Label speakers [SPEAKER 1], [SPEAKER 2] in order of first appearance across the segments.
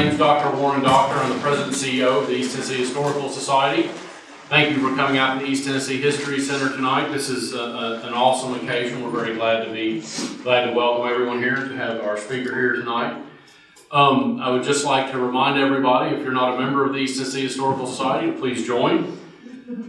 [SPEAKER 1] name's Dr. Warren Doctor. I'm the President and CEO of the East Tennessee Historical Society. Thank you for coming out to the East Tennessee History Center tonight. This is an awesome occasion. We're very glad to welcome everyone here, to have our speaker here tonight. I would just like to remind everybody, if you're not a member of the East Tennessee Historical Society, to please join.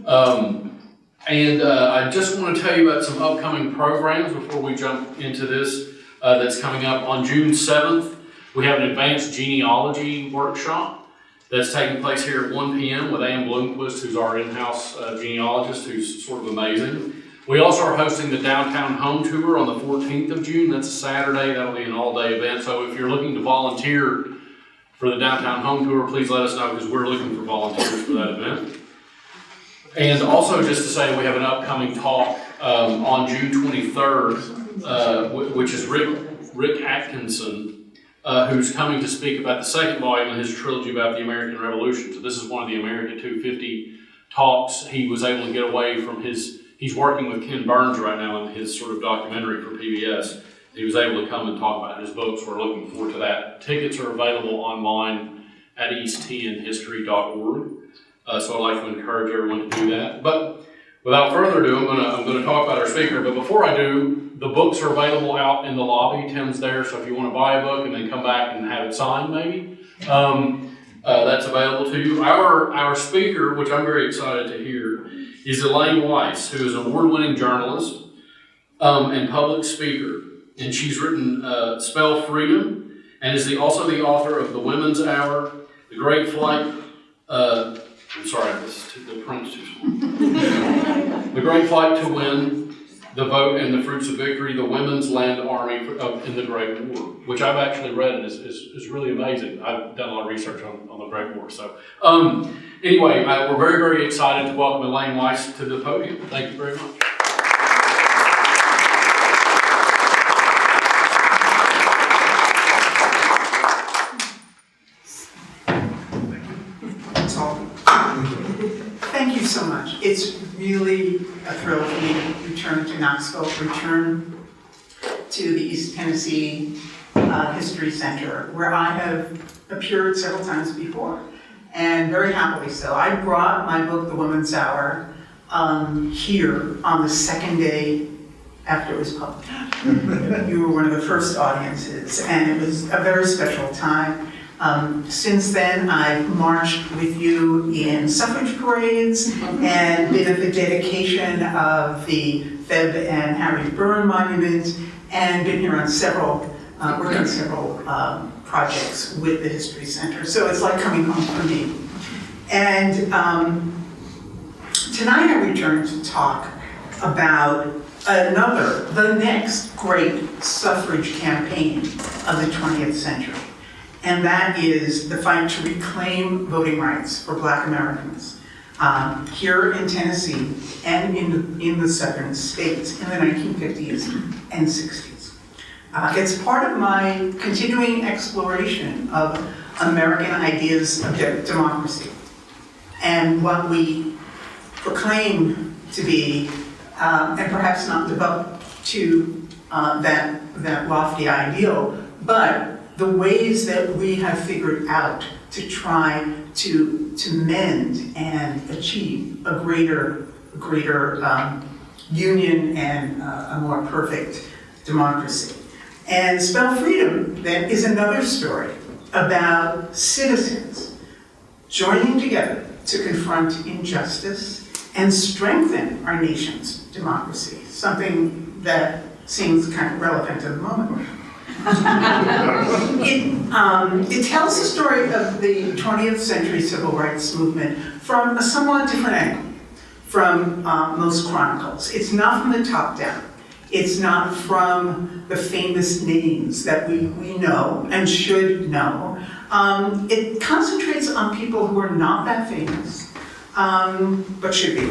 [SPEAKER 1] I just want to tell you about some upcoming programs before we jump into this that's coming up on June 7th. We have an advanced genealogy workshop that's taking place here at 1 p.m. with Ann Bloomquist, who's our in-house genealogist, who's sort of amazing. We also are hosting the Downtown Home Tour on the 14th of June. That's a Saturday. That'll be an all-day event. So if you're looking to volunteer for the Downtown Home Tour, please let us know, because we're looking for volunteers for that event. And also just to say, we have an upcoming talk on June 23rd, which is Rick Atkinson, who's coming to speak about the second volume of his trilogy about the American Revolution. So this is one of the America 250 talks. He was able to get away from he's working with Ken Burns right now in his sort of documentary for PBS. He was able to come and talk about his books. We're looking forward to that. Tickets are available online at easttnhistory.org. So I'd like to encourage everyone to do that. But without further ado, I'm going to talk about our speaker. But before I do, the books are available out in the lobby. Tim's there, so if you want to buy a book and then come back and have it signed, maybe, that's available to you. Our speaker, which I'm very excited to hear, is Elaine Weiss, who is an award-winning journalist and public speaker. And she's written Spell Freedom, and is also the author of The Women's Hour, The Great Flight. I'm sorry, the print's too small. The Great Flight to Win, The Vote and the Fruits of Victory, The Women's Land Army in the Great War, which I've actually read and is really amazing. I've done a lot of research on the Great War. So anyway, we're very, very excited to welcome Elaine Weiss to the podium. Thank you very much.
[SPEAKER 2] Thank you so much. It's really a thrill for me to return to Knoxville, return to the East Tennessee History Center, where I have appeared several times before, and very happily so. I brought my book, The Women's Hour, here on the second day after it was published. You were one of the first audiences, and it was a very special time. Since then, I've marched with you in suffrage parades and been at the dedication of the Feb and Harry Byrne monuments, and been here on working on several projects with the History Center. So it's like coming home for me. And tonight I return to talk about the next great suffrage campaign of the 20th century. And that is the fight to reclaim voting rights for Black Americans here in Tennessee and in the southern states in the 1950s and 60s. It's part of my continuing exploration of American ideas of democracy and what we proclaim to be, and perhaps not live up to that lofty ideal, but the ways that we have figured out to try to mend and achieve a greater union and a more perfect democracy. And Spell Freedom, then, is another story about citizens joining together to confront injustice and strengthen our nation's democracy, something that seems kind of relevant at the moment. It tells the story of the 20th century civil rights movement from a somewhat different angle from most chronicles. It's not from the top down. It's not from the famous names that we know and should know. It concentrates on people who are not that famous, but should be.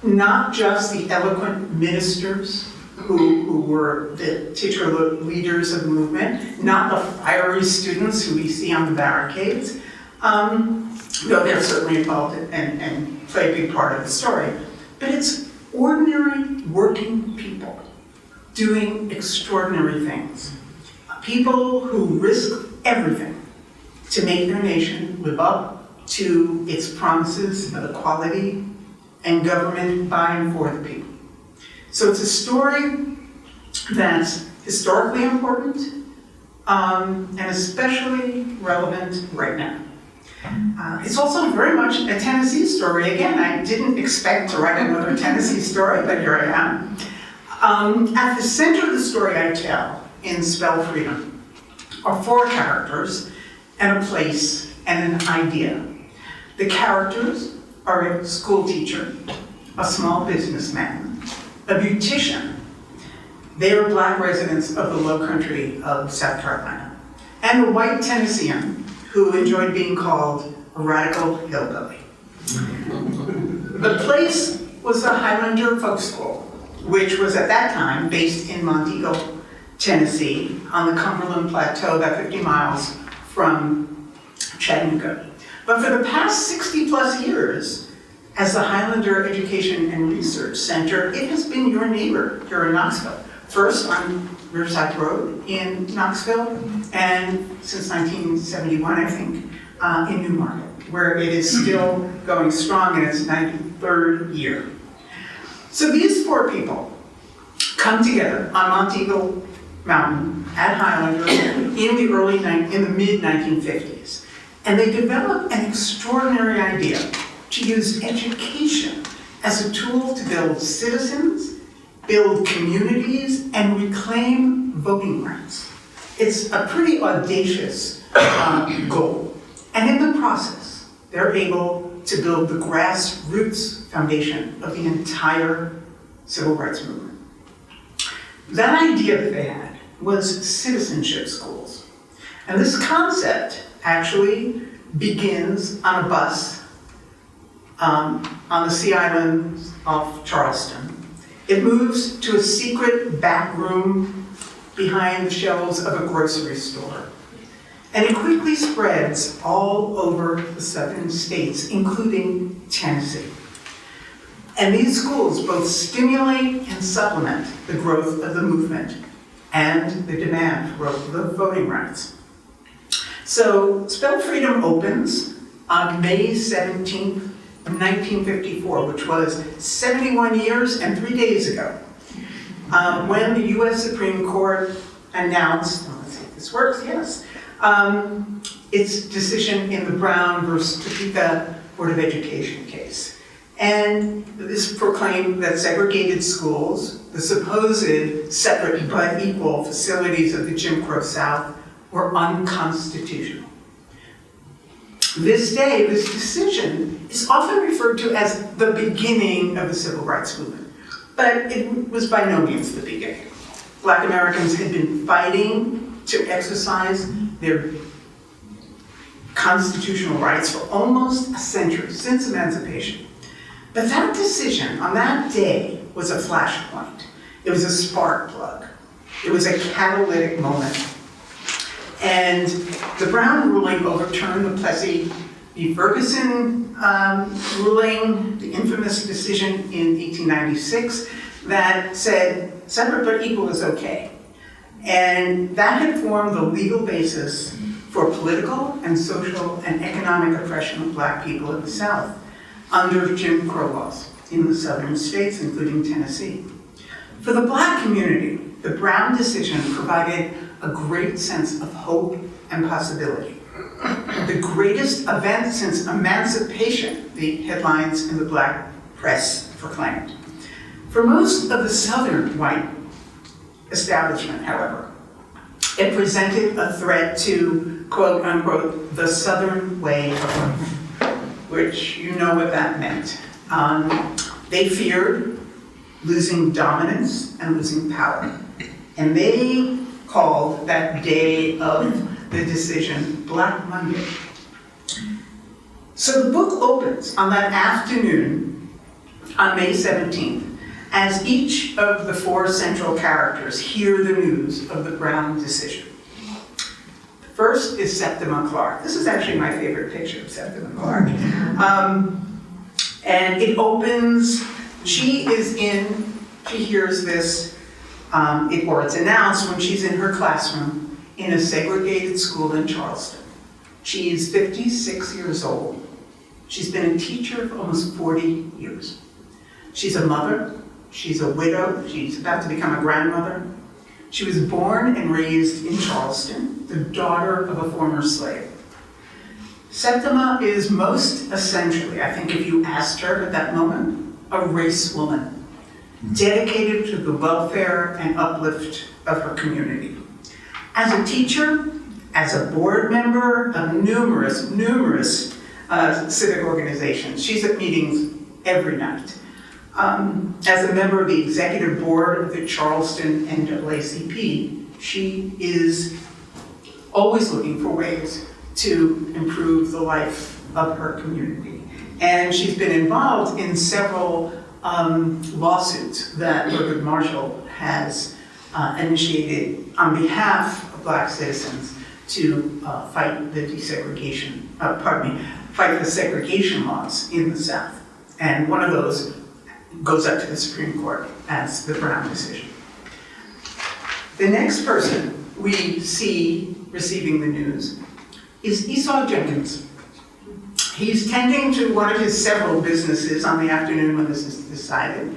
[SPEAKER 2] Not just the eloquent ministers who were the titular leaders of the movement, not the fiery students who we see on the barricades, though they're certainly involved and play a big part of the story. But it's ordinary working people doing extraordinary things. People who risk everything to make their nation live up to its promises of equality and government by and for the people. So it's a story that's historically important and especially relevant right now. It's also very much a Tennessee story. Again, I didn't expect to write another Tennessee story, but here I am. At the center of the story I tell in Spell Freedom are 4 characters and a place and an idea. The characters are a school teacher, a small businessman, a beautician. They are Black residents of the Low Country of South Carolina, and a white Tennessean who enjoyed being called a radical hillbilly. The place was the Highlander Folk School, which was at that time based in Montego, Tennessee, on the Cumberland Plateau, about 50 miles from Chattanooga. But for the past 60+ years, as the Highlander Education and Research Center, it has been your neighbor here in Knoxville. First on Riverside Road in Knoxville, and since 1971, I think, in Newmarket, where it is still going strong in its 93rd year. So these 4 people come together on Montego Mountain at Highlander in the mid-1950s, and they develop an extraordinary idea to use education as a tool to build citizens, build communities, and reclaim voting rights. It's a pretty audacious goal. And in the process, they're able to build the grassroots foundation of the entire civil rights movement. That idea that they had was Citizenship Schools. And this concept actually begins on a bus on the Sea Islands off Charleston. It moves to a secret back room behind the shelves of a grocery store. And it quickly spreads all over the southern states, including Tennessee. And these schools both stimulate and supplement the growth of the movement and the demand for the voting rights. So Spell Freedom opens on May 17th of 1954, which was 71 years and 3 days ago, when the U.S. Supreme Court announced, let's see if this works, yes, its decision in the Brown versus Topeka Board of Education case. And this proclaimed that segregated schools, the supposed separate but equal facilities of the Jim Crow South, were unconstitutional. This day, this decision is often referred to as the beginning of the civil rights movement, but it was by no means the beginning. Black Americans had been fighting to exercise their constitutional rights for almost a century, since emancipation. But that decision on that day was a flashpoint. It was a spark plug. It was a catalytic moment. And the Brown ruling overturned the Plessy v. Ferguson ruling, the infamous decision in 1896 that said separate but equal is okay. And that had formed the legal basis for political and social and economic oppression of Black people in the South under Jim Crow laws in the southern states, including Tennessee. For the Black community, the Brown decision provided a great sense of hope and possibility. The greatest event since emancipation, the headlines in the Black press proclaimed. For most of the southern white establishment, however, it presented a threat to, quote unquote, the Southern way of life, which you know what that meant. They feared losing dominance and losing power. And they called that day of the decision Black Monday. So the book opens on that afternoon on May 17th, as each of the 4 central characters hear the news of the Brown decision. The first is Septima Clark. This is actually my favorite picture of Septima Clark. And it opens, she hears this, or it's announced when she's in her classroom in a segregated school in Charleston. She's 56 years old. She's been a teacher for almost 40 years. She's a mother. She's a widow. She's about to become a grandmother. She was born and raised in Charleston, the daughter of a former slave. Septima is most essentially, I think if you asked her at that moment, a race woman, dedicated to the welfare and uplift of her community. As a teacher, as a board member of numerous civic organizations, she's at meetings every night. As a member of the executive board of the Charleston NAACP, she is always looking for ways to improve the life of her community. And she's been involved in several lawsuits that Thurgood Marshall has initiated on behalf of Black citizens to fight the fight the segregation laws in the South. And one of those goes up to the Supreme Court as the Brown decision. The next person we see receiving the news is Esau Jenkins. He's tending to one of his several businesses on the afternoon when this is decided.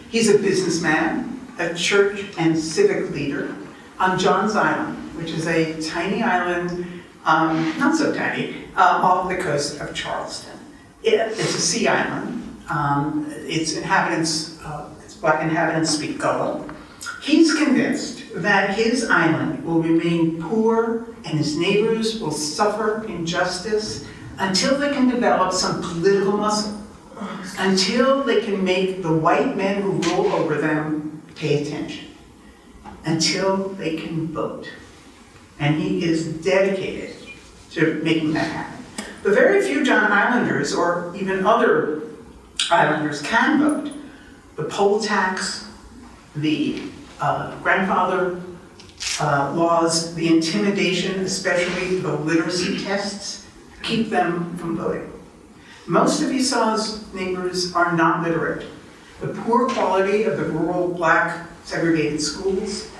[SPEAKER 2] He's a businessman, a church and civic leader on John's Island, which is a tiny island, not so tiny, off the coast of Charleston. It's a sea island. Its Black inhabitants speak Gullah. He's convinced that his island will remain poor and his neighbors will suffer injustice until they can develop some political muscle, until they can make the white men who rule over them pay attention, until they can vote. And he is dedicated to making that happen. But very few John Islanders, or even other Islanders, can vote. The poll tax, the grandfather laws, the intimidation, especially the literacy tests, keep them from voting. Most of Esau's neighbors are not literate. The poor quality of the rural Black segregated schools,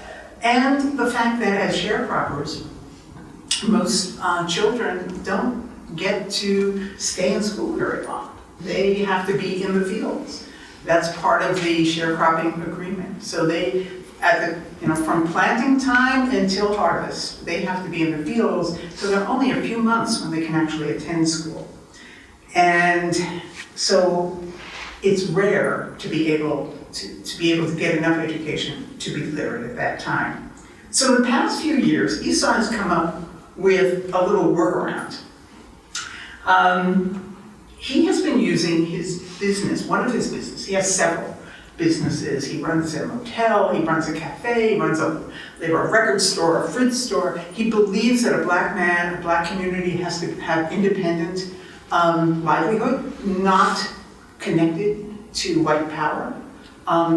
[SPEAKER 2] and the fact that as sharecroppers, most children don't get to stay in school very long. They have to be in the fields. That's part of the sharecropping agreement. So they, from planting time until harvest, they have to be in the fields. So there are only a few months when they can actually attend school. And so it's rare to be able to get enough education to be literate at that time. So in the past few years, Esau has come up with a little workaround. He has been using his business, one of his businesses. He has several businesses. He runs a motel, he runs a cafe, he runs a record store, a fruit store. He believes that a Black man, a Black community has to have independent livelihood, not connected to white power,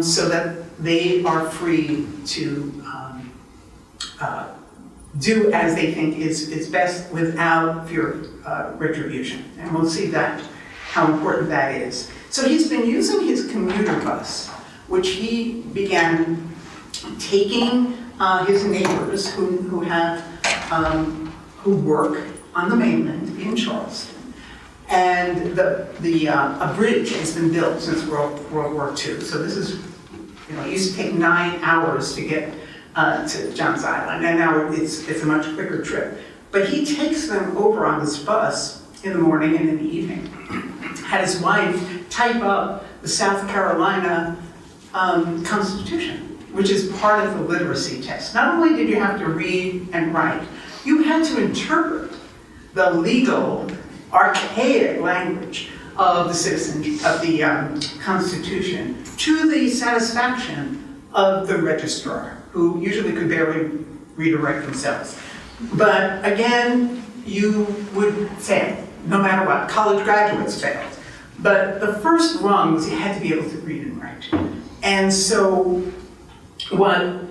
[SPEAKER 2] so that they are free to do as they think is best without fear of retribution. And we'll see how important that is. So he's been using his commuter bus, which he began taking his neighbors who work on the mainland in Charleston. And a bridge has been built since World War II. So this is, it used to take 9 hours to get to John's Island, and now it's a much quicker trip. But he takes them over on this bus in the morning and in the evening. Had his wife type up the South Carolina Constitution, which is part of the literacy test. Not only did you have to read and write, you had to interpret the legal, archaic language of the Constitution to the satisfaction of the registrar, who usually could barely read or write themselves. But again, you would fail, no matter what. College graduates failed. But the first rung was you had to be able to read and write. And so what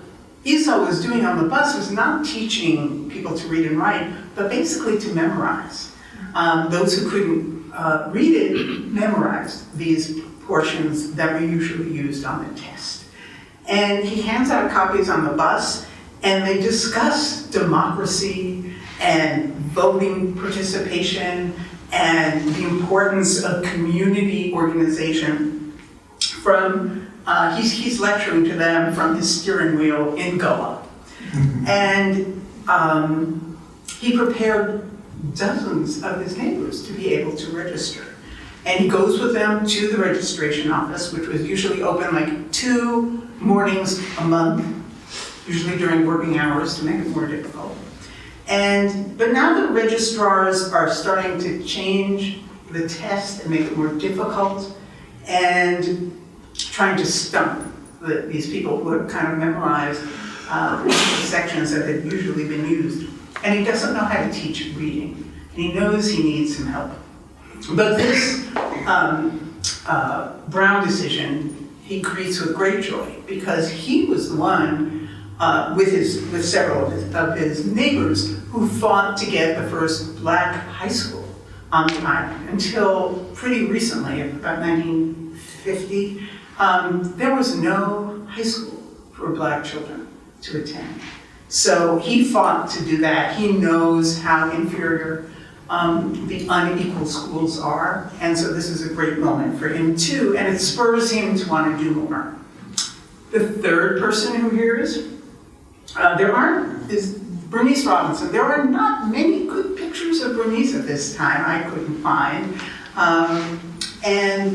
[SPEAKER 2] Esau was doing on the bus was not teaching people to read and write, but basically to memorize. Those who couldn't read it memorized these portions that were usually used on the test. And he hands out copies on the bus, and they discuss democracy and voting participation and the importance of community organization. He's lecturing to them from his steering wheel in Goa. And he prepared dozens of his neighbors to be able to register. And he goes with them to the registration office, which was usually open like 2 mornings a month, usually during working hours to make it more difficult. But now the registrars are starting to change the test and make it more difficult and trying to stump these people who have kind of memorized the sections that had usually been used. And he doesn't know how to teach reading. And he knows he needs some help. But this Brown decision, he greets with great joy because he was the one with several of his neighbors who fought to get the first black high school on the island. Until pretty recently, about 1950, there was no high school for black children to attend. So he fought to do that. He knows how inferior the unequal schools are, and so this is a great moment for him too, and it spurs him to want to do more. The third person who hears, is Bernice Robinson. There are not many good pictures of Bernice at this time I couldn't find,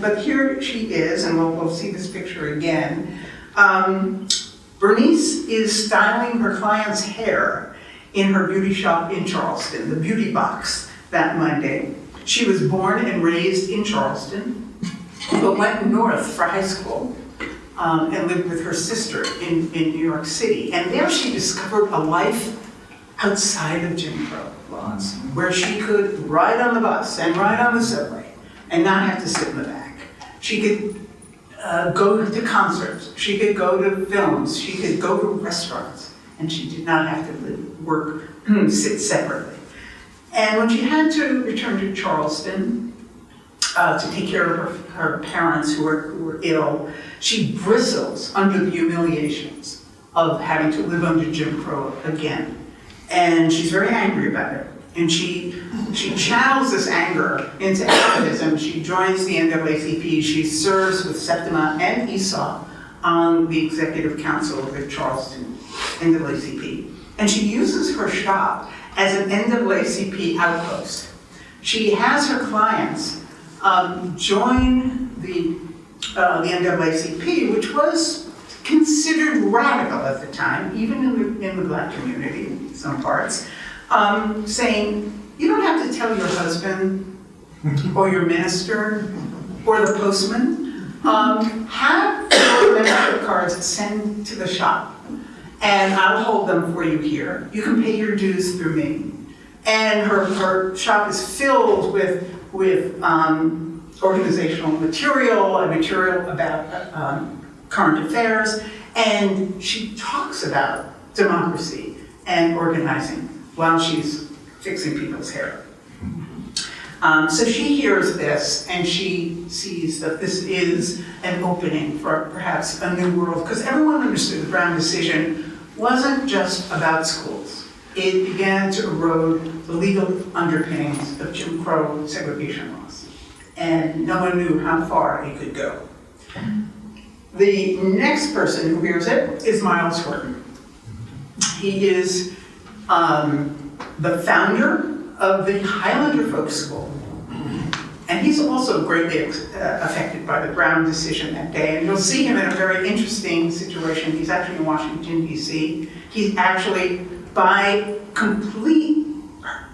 [SPEAKER 2] but here she is, and we'll see this picture again. Bernice is styling her client's hair in her beauty shop in Charleston, the Beauty Box, that Monday. She was born and raised in Charleston, but went north for high school and lived with her sister in New York City. And there she discovered a life outside of Jim Crow laws, where she could ride on the bus and ride on the subway and not have to sit in the back. She could go to concerts, she could go to films, she could go to restaurants, and she did not have to sit separately. And when she had to return to Charleston to take care of her parents who were ill, she bristles under the humiliations of having to live under Jim Crow again. And she's very angry about it. And she channels this anger into activism. She joins the NAACP. She serves with Septima and Esau on the executive council of the Charleston NAACP. And she uses her shop as an NAACP outpost. She has her clients join the NAACP, which was considered radical at the time, even in the black community, in some parts, saying, you don't have to tell your husband or your minister or the postman, have your membership cards sent to the shop, and I'll hold them for you here. You can pay your dues through me. And her shop is filled with organizational material and material about current affairs, and she talks about democracy and organizing while she's fixing people's hair. So she hears this, and she sees that this is an opening for perhaps a new world, because everyone understood the Brown decision wasn't just about schools. It began to erode the legal underpinnings of Jim Crow segregation laws, and no one knew how far it could go. The next person who hears it is Myles Horton. He is the founder of the Highlander Folk School. And he's also greatly affected by the Brown decision that day. And you'll see him in a very interesting situation. He's actually in Washington, D.C. He's actually, by complete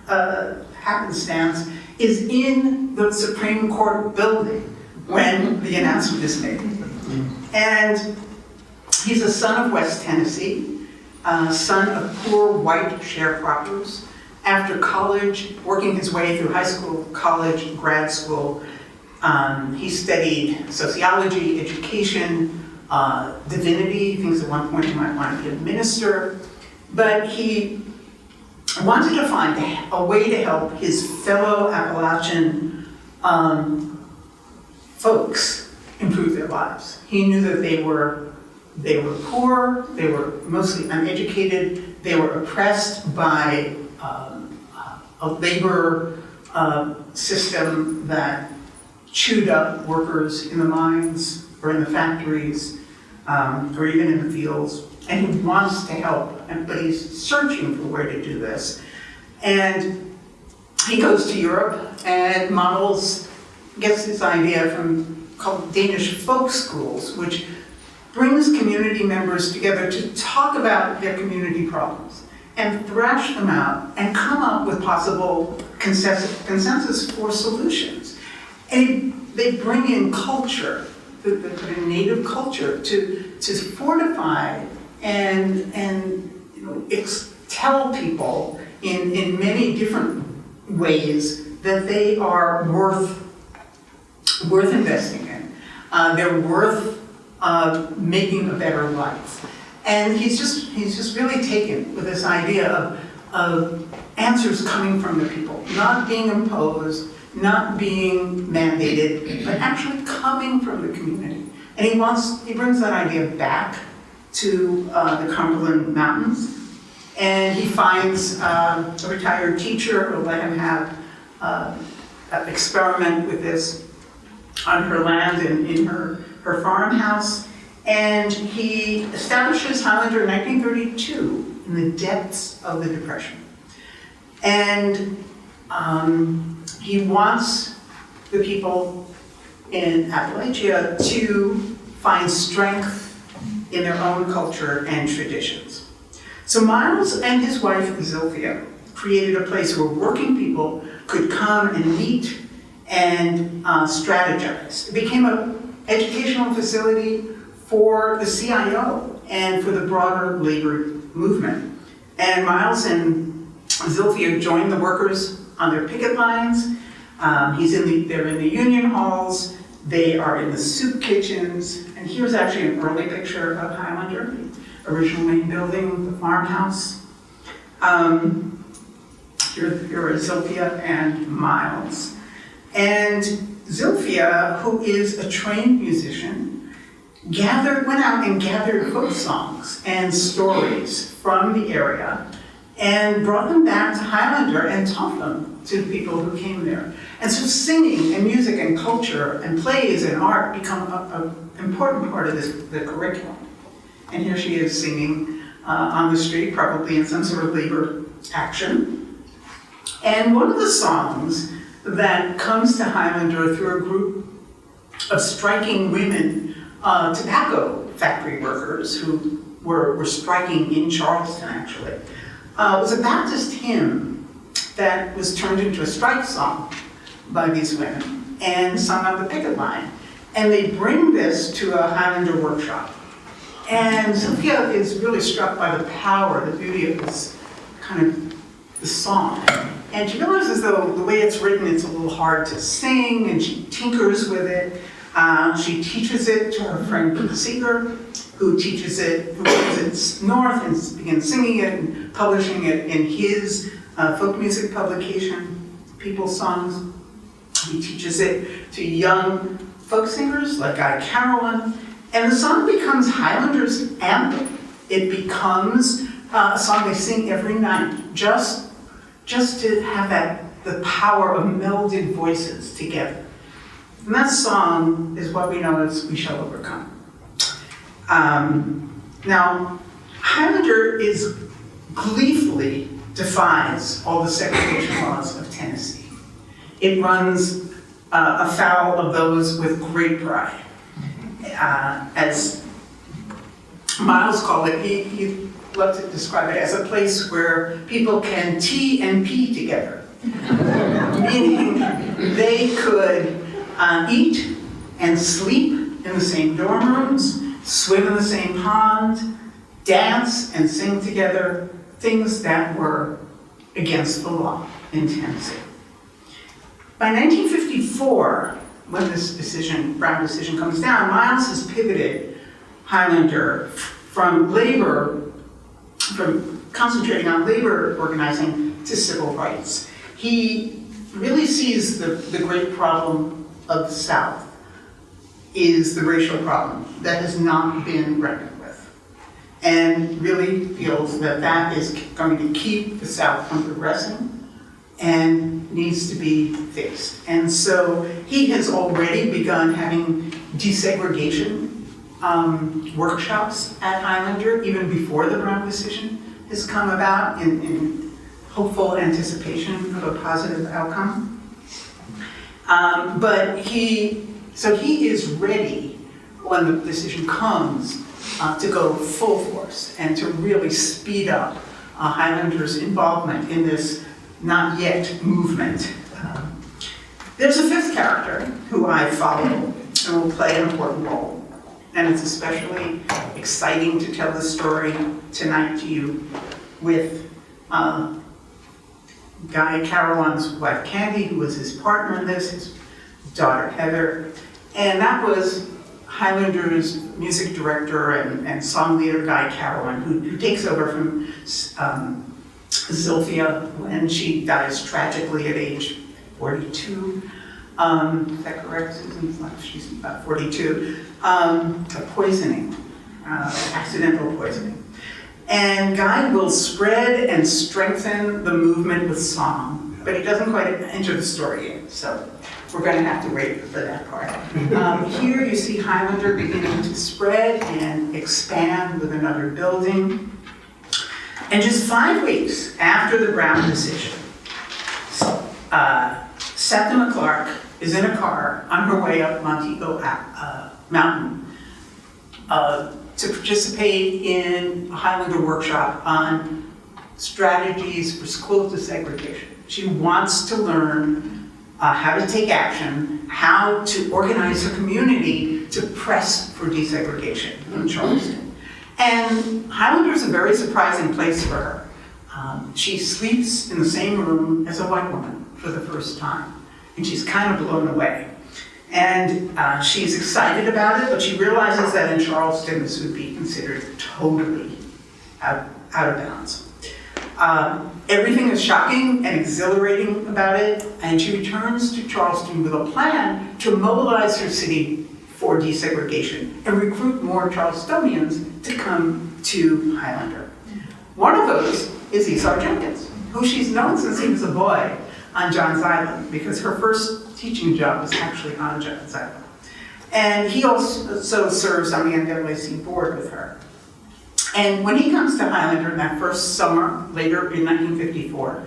[SPEAKER 2] happenstance, is in the Supreme Court building when the announcement is made. And he's a son of West Tennessee, son of poor white sharecroppers. After college, working his way through high school, college, grad school, he studied sociology, education, divinity. He thinks at one point he might want to be a minister. But he wanted to find a way to help his fellow Appalachian folks improve their lives. He knew that they were They were poor, they were mostly uneducated, they were oppressed by a labor system that chewed up workers in the mines or in the factories or even in the fields. And he wants to help, but he's searching for where to do this. And he goes to Europe and gets this idea called Danish folk schools, which brings community members together to talk about their community problems and thrash them out and come up with possible consensus for solutions. And they bring in culture, the native culture, to fortify and tell people in many different ways that they are worth investing in. They're worth making a better life. And he's just really taken with this idea of answers coming from the people, not being imposed, not being mandated, but actually coming from the community. And he brings that idea back to the Cumberland Mountains, and he finds a retired teacher who will let him have experiment with this on her land in her farmhouse. And he establishes Highlander in 1932 in the depths of the Depression. And he wants the people in Appalachia to find strength in their own culture and traditions. So Myles and his wife, Zilphia, created a place where working people could come and meet and strategize. It became an educational facility for the CIO and for the broader labor movement. And Myles and Zilphia joined the workers on their picket lines. They're in the union halls. They are in the soup kitchens. And here's actually an early picture of Highlander, the original main building, the farmhouse. Here are Zilphia and Myles. And Zilphia, who is a trained musician, went out and gathered folk songs and stories from the area and brought them back to Highlander and taught them to the people who came there. And so singing and music and culture and plays and art become an important part of the curriculum. And here she is singing on the street, probably in some sort of labor action. And one of the songs that comes to Highlander through a group of striking women, tobacco factory workers who were striking in Charleston, actually, was a Baptist hymn that was turned into a strike song by these women and sung on the picket line. And they bring this to a Highlander workshop. And Sophia is really struck by the power, the beauty of this kind of the song. And she realizes, though, the way it's written, it's a little hard to sing, and she tinkers with it. She teaches it to her friend Pete Seeger, who brings it north and begins singing it and publishing it in his folk music publication, People's Songs. He teaches it to young folk singers like Guy Carolyn, and the song becomes Highlander's anthem. It becomes a song they sing every night, just to have the power of melded voices together. And that song is what we know as We Shall Overcome. Now, Highlander gleefully defies all the segregation laws of Tennessee. It runs afoul of those with great pride. As Myles called it, he loved to describe it as a place where people can T and P together. Meaning they could eat and sleep in the same dorm rooms, swim in the same pond, dance and sing together, things that were against the law in Tennessee. By 1954, when this Brown decision comes down, Myles has pivoted Highlander from concentrating on labor organizing to civil rights. He really sees the great problem of the South is the racial problem that has not been reckoned with. and really feels that that is going to keep the South from progressing and needs to be fixed. And so he has already begun having desegregation workshops at Highlander, even before the Brown decision has come about, in hopeful anticipation of a positive outcome. But he is ready when the decision comes to go full force and to really speed up Highlanders' involvement in this not yet movement. There's a fifth character who I follow and will play an important role. And it's especially exciting to tell the story tonight to you with Guy Carawan's wife Candy, who was his partner in this, his daughter Heather. And that was Highlander's music director and song leader Guy Carawan, who takes over from Zilphia when she dies tragically at age 42. Is that correct, Susan? She's about 42. Poisoning, accidental poisoning. And Guy will spread and strengthen the movement with song, but he doesn't quite enter the story yet, so we're going to have to wait for that part. Here you see Highlander beginning to spread and expand with another building. And just 5 weeks after the Brown decision, Septima Clark is in a car on her way up Montego Mountain to participate in a Highlander workshop on strategies for school desegregation. She wants to learn how to take action, how to organize her community to press for desegregation in Charleston. And Highlander is a very surprising place for her. She sleeps in the same room as a white woman for the first time, and she's kind of blown away. And she's excited about it, but she realizes that in Charleston this would be considered totally out of bounds. Everything is shocking and exhilarating about it, and she returns to Charleston with a plan to mobilize her city for desegregation and recruit more Charlestonians to come to Highlander. One of those is Esau Jenkins, who she's known since he was a boy on John's Island, because her first teaching job was actually on John's Island. And he also serves on the NAAC board with her. And when he comes to Highlander in that first summer, later in 1954,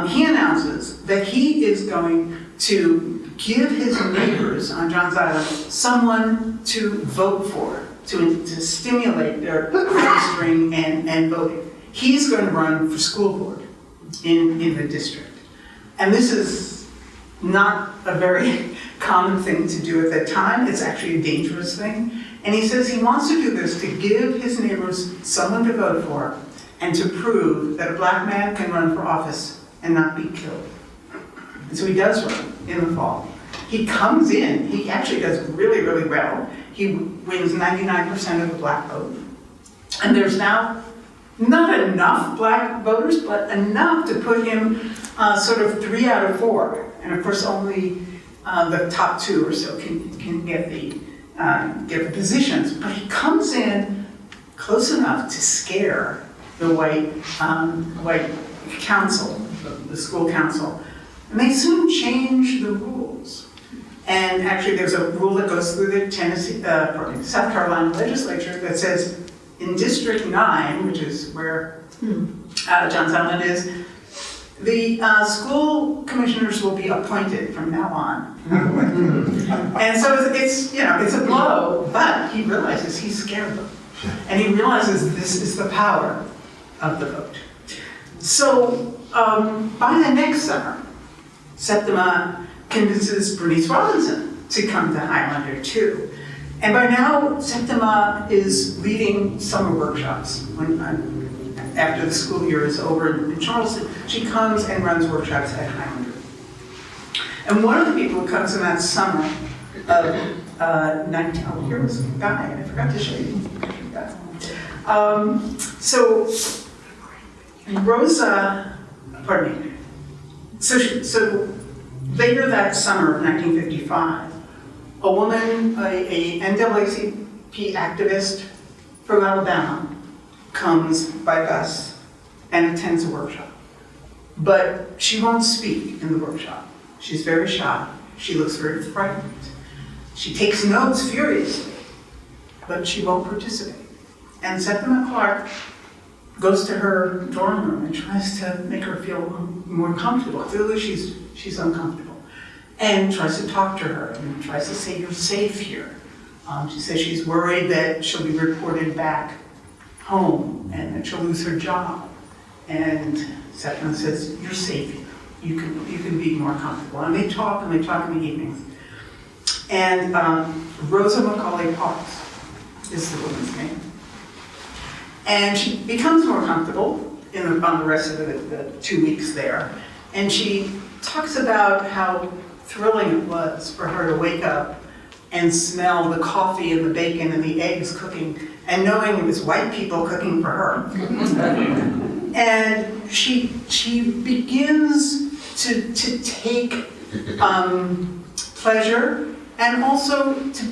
[SPEAKER 2] he announces that he is going to give his neighbors on John's Island someone to vote for, to stimulate their registering and voting. He's going to run for school board in the district. And this is not a very common thing to do at that time. It's actually a dangerous thing. And he says he wants to do this to give his neighbors someone to vote for and to prove that a black man can run for office and not be killed. And so he does run in the fall. He comes in, he actually does really, really well. He wins 99% of the black vote. And there's now not enough black voters, but enough to put him sort of 3 out of 4. And of course, only the top 2 or so can get the positions. But he comes in close enough to scare the white council, the school council. And they soon change the rules. And actually, there's a rule that goes through the South Carolina legislature that says in District 9, which is where John's Island is, the school commissioners will be appointed from now on. And so it's a blow, but he realizes he's scared them. And he realizes this is the power of the vote. So by the next summer, Septima convinces Bernice Robinson to come to Highlander too. And by now, Septima is leading summer workshops. After the school year is over in Charleston, she comes and runs workshops at Highlander. And one of the people who comes in that summer of here was Guy, I forgot to show you. So Rosa, pardon me. So later that summer of 1955, a woman, a NAACP activist from Alabama, comes by bus and attends a workshop. But she won't speak in the workshop. She's very shy. She looks very frightened. She takes notes furiously, but she won't participate. And Septima Clark goes to her dorm room and tries to make her feel more comfortable. Clearly she's uncomfortable. And tries to talk to her and tries to say, "You're safe here." She says she's worried that she'll be reported back home and that she'll lose her job. And Septima says, "You're safe here. You can be more comfortable." And they talk in the evenings. And Rosa Macaulay Parks is the woman's name. And she becomes more comfortable on the rest of the 2 weeks there. And she talks about how thrilling it was for her to wake up and smell the coffee and the bacon and the eggs cooking, and knowing it was white people cooking for her. And she begins to take pleasure and also to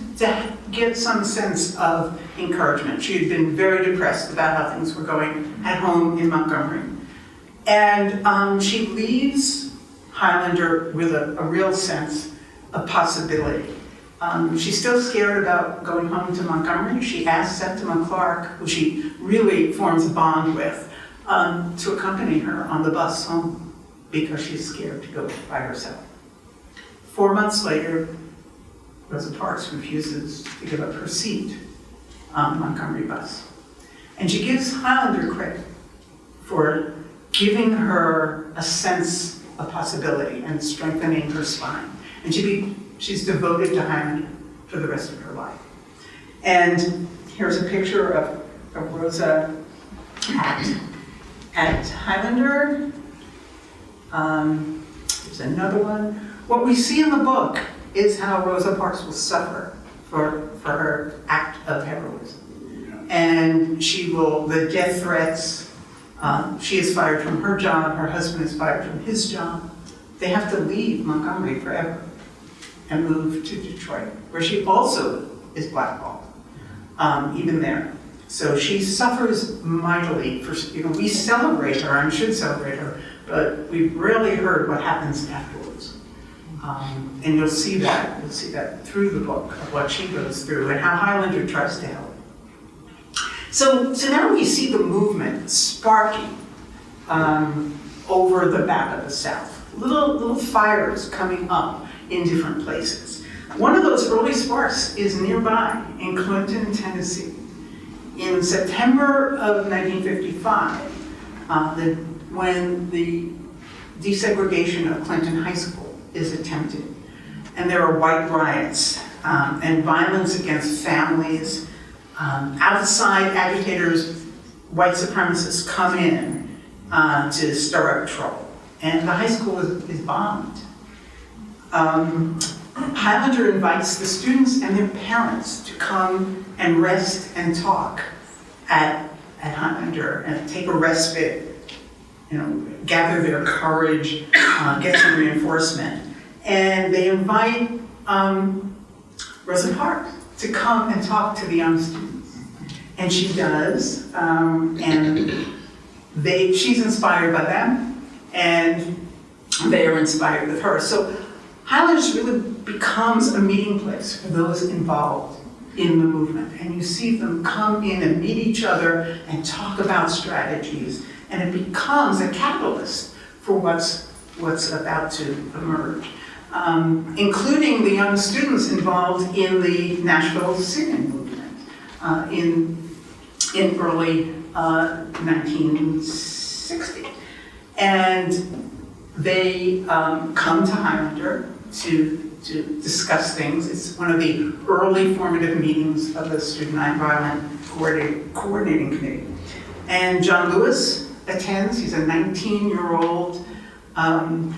[SPEAKER 2] get some sense of encouragement. She had been very depressed about how things were going at home in Montgomery. And she leaves Highlander with a real sense of possibility. She's still scared about going home to Montgomery. She asks Septima Clark, who she really forms a bond with, to accompany her on the bus home because she's scared to go by herself. 4 months later, Rosa Parks refuses to give up her seat on the Montgomery bus. And she gives Highlander credit for giving her a sense of possibility and strengthening her spine. And she's devoted to Highlander for the rest of her life. And here's a picture of Rosa at Highlander. There's another one. What we see in the book is how Rosa Parks will suffer for her act of heroism. And the death threats, she is fired from her job, her husband is fired from his job. They have to leave Montgomery forever and move to Detroit, where she also is blackballed, even there. So she suffers mightily. We celebrate her, and should celebrate her, but we've rarely heard what happens afterwards. And you'll see that through the book of what she goes through and how Highlander tries to help. So now we see the movement sparking over the back of the South. Little fires coming up in different places. One of those early sparks is nearby in Clinton, Tennessee. In September of 1955, when the desegregation of Clinton High School is attempted, and there are white riots and violence against families. Outside agitators, white supremacists come in to stir up trouble, and the high school is bombed. Highlander invites the students and their parents to come and rest and talk at Highlander and take a respite, gather their courage, get some reinforcement. And they invite Rosa Parks to come and talk to the young students. And she does, and she's inspired by them, and they are inspired with her. So Highlanders really becomes a meeting place for those involved in the movement. And you see them come in and meet each other and talk about strategies, and it becomes a catalyst for what's about to emerge. Including the young students involved in the Nashville singing movement in early 1960. And they come to Highlander to discuss things. It's one of the early formative meetings of the Student Nonviolent Coordinating Committee. And John Lewis attends. He's a 19-year-old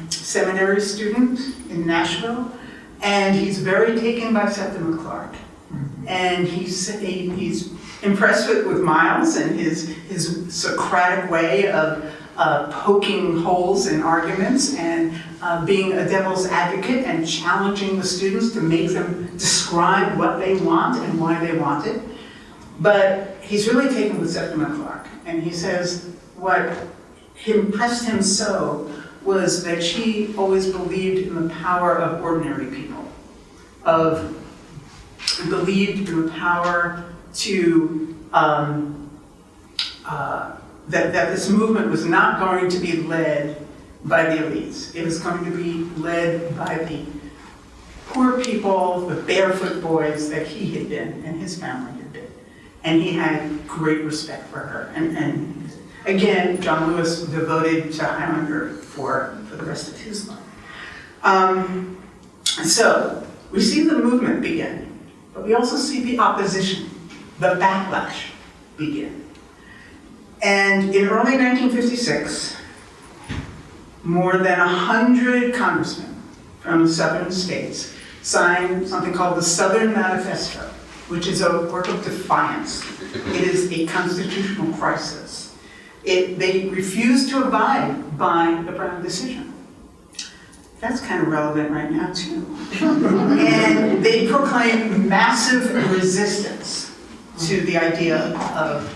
[SPEAKER 2] seminary student in Nashville, and he's very taken by Septima Clark. And he's impressed with Myles and his Socratic way of poking holes in arguments and being a devil's advocate and challenging the students to make them describe what they want and why they want it. But he's really taken with Septima Clark, and he says what impressed him so was that she always believed in the power of ordinary people, believed in the power to, that this movement was not going to be led by the elites. It was going to be led by the poor people, the barefoot boys that he had been and his family had been. And he had great respect for her. And again, John Lewis devoted to Highlander for the rest of his life. So we see the movement begin, but we also see the opposition, the backlash begin. And in early 1956, more than 100 congressmen from the southern states signed something called the Southern Manifesto, which is a work of defiance. It is a constitutional crisis. They refused to abide by the Brown decision. That's kind of relevant right now, too. And they proclaimed massive resistance to the idea of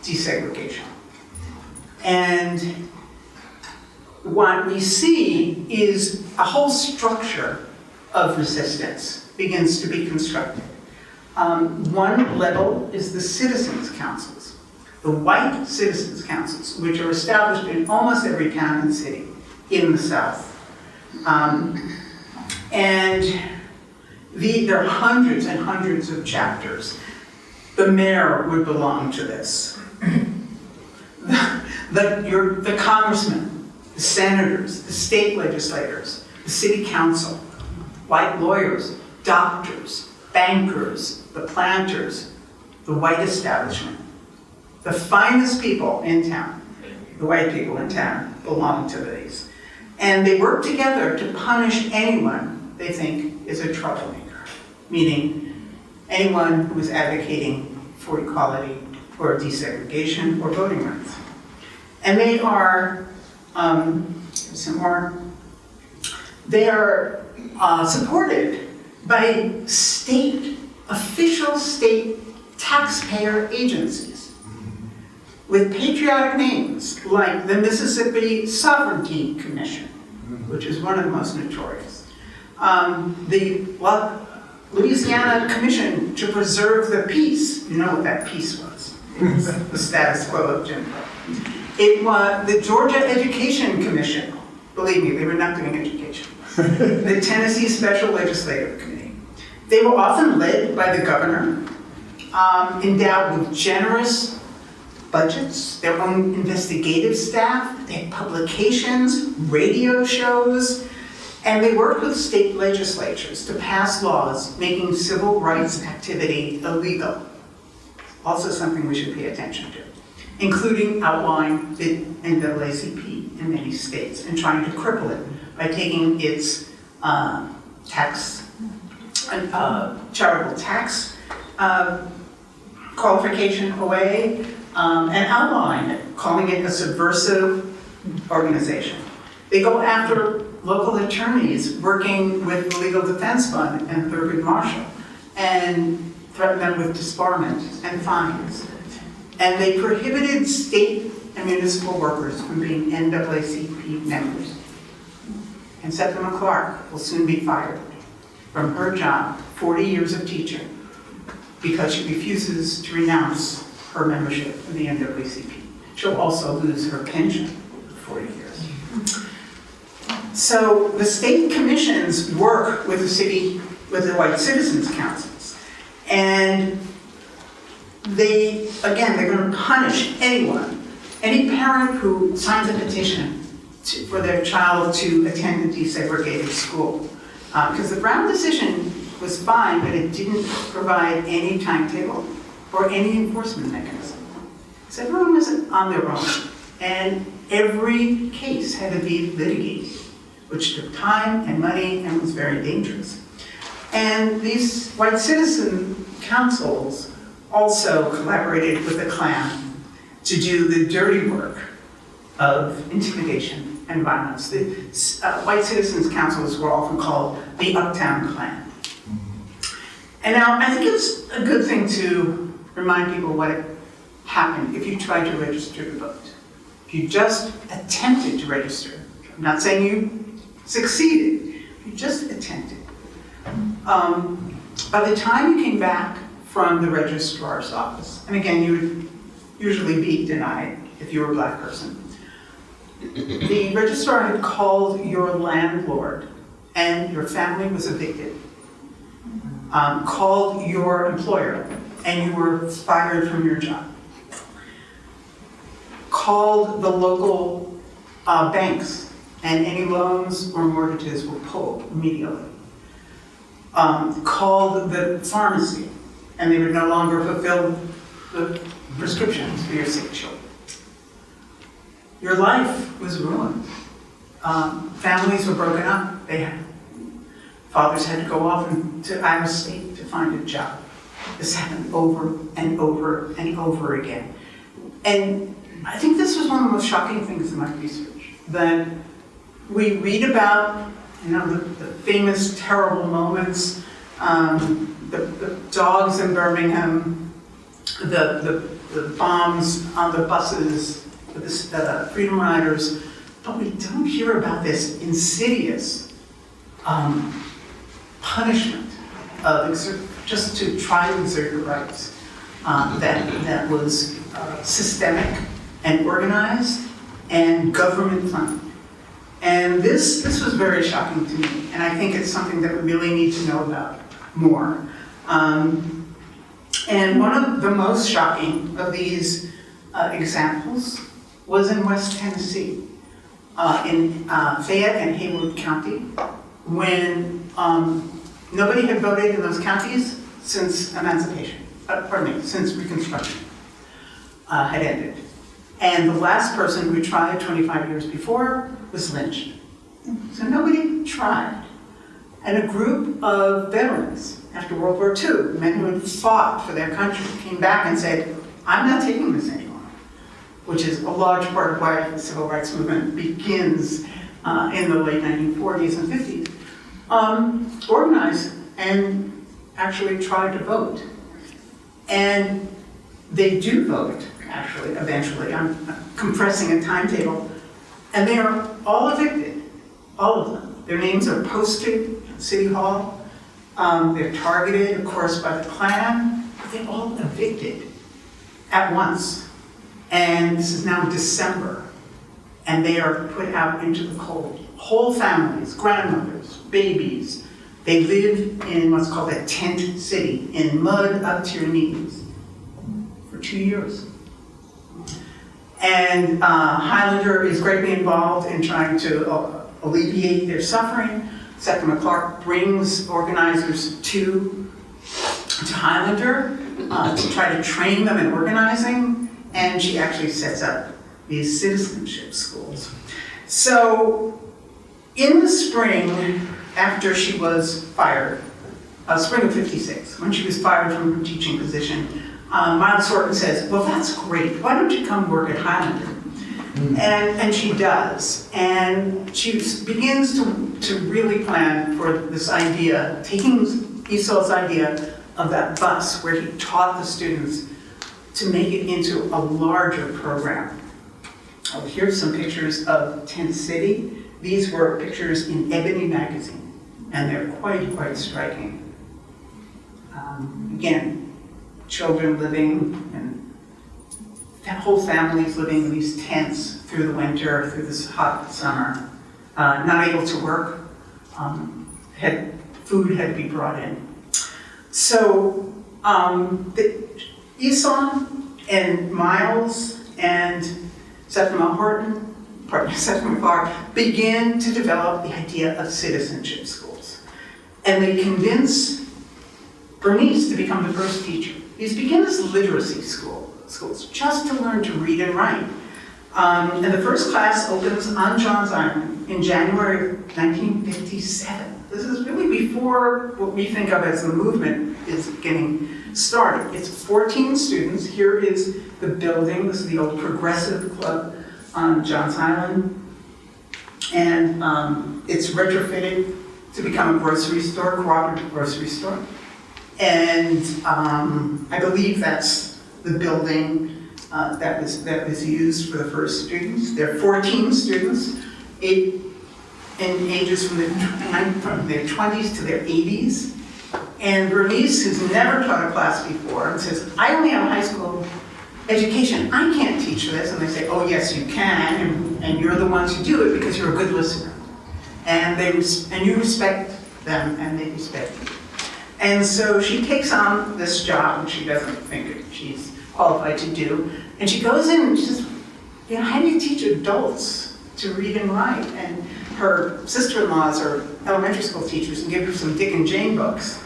[SPEAKER 2] desegregation. And what we see is a whole structure of resistance begins to be constructed. One level is the citizens' councils, the white citizens' councils, which are established in almost every town and city in the South. And there are hundreds and hundreds of chapters. The mayor would belong to this. The congressmen, the senators, the state legislators, the city council, white lawyers, doctors, bankers, the planters, the white establishment, the finest people in town, the white people in town belong to these. And they work together to punish anyone they think is a troublemaker, meaning anyone who is advocating for equality or desegregation or voting rights. And they are, supported by official state taxpayer agencies with patriotic names like the Mississippi Sovereignty Commission, which is one of the most notorious. The Louisiana Commission to Preserve the Peace. You know what that peace was. It was the status quo of Jim Crow. It was the Georgia Education Commission. Believe me, they were not doing education. The Tennessee Special Legislative Committee. They were often led by the governor, endowed with generous budgets, their own investigative staff, they had publications, radio shows, and they worked with state legislatures to pass laws making civil rights activity illegal. Also something we should pay attention to, including outlawing the NAACP in many states and trying to cripple it by taking its charitable tax qualification away and outlawing it, calling it a subversive organization. They go after local attorneys working with the Legal Defense Fund and Thurgood Marshall and threaten them with disbarment and fines. And they prohibited state and municipal workers from being NAACP members. And Septima Clark will soon be fired from her job, 40 years of teaching, because she refuses to renounce her membership in the NAACP. She'll also lose her pension for 40 years. So the state commissions work with the white citizens councils. And they're going to punish any parent who signs a petition for their child to attend a desegregated school. Because the Brown decision was fine, but it didn't provide any timetable or any enforcement mechanism. So everyone was on their own. And every case had to be litigated, which took time and money and was very dangerous. And these white citizen councils also collaborated with the Klan to do the dirty work of intimidation and violence. The white citizens councils were often called the Uptown Klan. And now I think it's a good thing to remind people what happen if you tried to register to vote. If you just attempted to register, I'm not saying you succeeded, you just attempted. By the time you came back from the registrar's office, and again, you would usually be denied if you were a black person, the registrar had called your landlord and your family was evicted, called your employer and you were fired from your job, called the local banks and any loans or mortgages were pulled immediately, called the pharmacy and they would no longer fulfill the prescriptions for your sick children. Your life was ruined. Families were broken up. Fathers had to go off to out of state to find a job. This happened over and over and over again. And I think this was one of the most shocking things in my research, that we read about, the famous terrible moments, the dogs in Birmingham, the bombs on the buses, the Freedom Riders, but we don't hear about this insidious punishment of just to try to exert your rights that was systemic and organized and government funded. And this was very shocking to me, and I think it's something that we really need to know about more. And one of the most shocking of these examples was in West Tennessee, in Fayette and Haywood County, when nobody had voted in those counties since since Reconstruction had ended. And the last person who tried 25 years before was lynched. So nobody tried. And a group of veterans after World War II, men who had fought for their country, came back and said, I'm not taking this anymore, which is a large part of why the civil rights movement begins in the late 1940s and 50s, organized and actually tried to vote. And they do vote, actually, eventually. I'm compressing a timetable. And they are all evicted, all of them. Their names are posted at City Hall. They're targeted, of course, by the Klan, but they're all evicted at once. And this is now December, and they are put out into the cold. Whole families, grandmothers, babies, they live in what's called a tent city, in mud up to your knees, for 2 years. And Highlander is greatly involved in trying to alleviate their suffering. Septima Clark brings organizers to Highlander to try to train them in organizing, and she actually sets up these citizenship schools. So in the spring, after she was fired, spring of '56, when she was fired from her teaching position, Myles Horton says, well, that's great. Why don't you come work at Highlander? And she does. And she begins to really plan for this idea, taking Esau's idea of that bus where he taught the students to make it into a larger program. Oh, here's some pictures of Tent City. These were pictures in Ebony magazine, and they're quite striking. Again, children living and whole families living in these tents through the winter, through this hot summer, not able to work. Food had to be brought in. So Esau and Myles and Septima Clark begin to develop the idea of citizenship schools. And they convince Bernice to become the first teacher. These begin as literacy schools, just to learn to read and write. And the first class opens on Johns Island in January of 1957. This is really before what we think of as the movement is getting started. It's 14 students. Here is the building. This is the old Progressive Club on Johns Island. And it's retrofitted to become a grocery store, cooperative grocery store. And I believe that's the building that was used for the first students. There are 14 students, 8 in ages from their 20s to their 80s. And Bernice, who's never taught a class before, says, I only have high school education. I can't teach this. And they say, oh, yes, you can. And you're the ones who do it because you're a good listener. And you respect them, and they respect you. And so she takes on this job, which she doesn't think she's qualified to do. And she goes in and she says, how do you teach adults to read and write? And her sister-in-laws are elementary school teachers and give her some Dick and Jane books.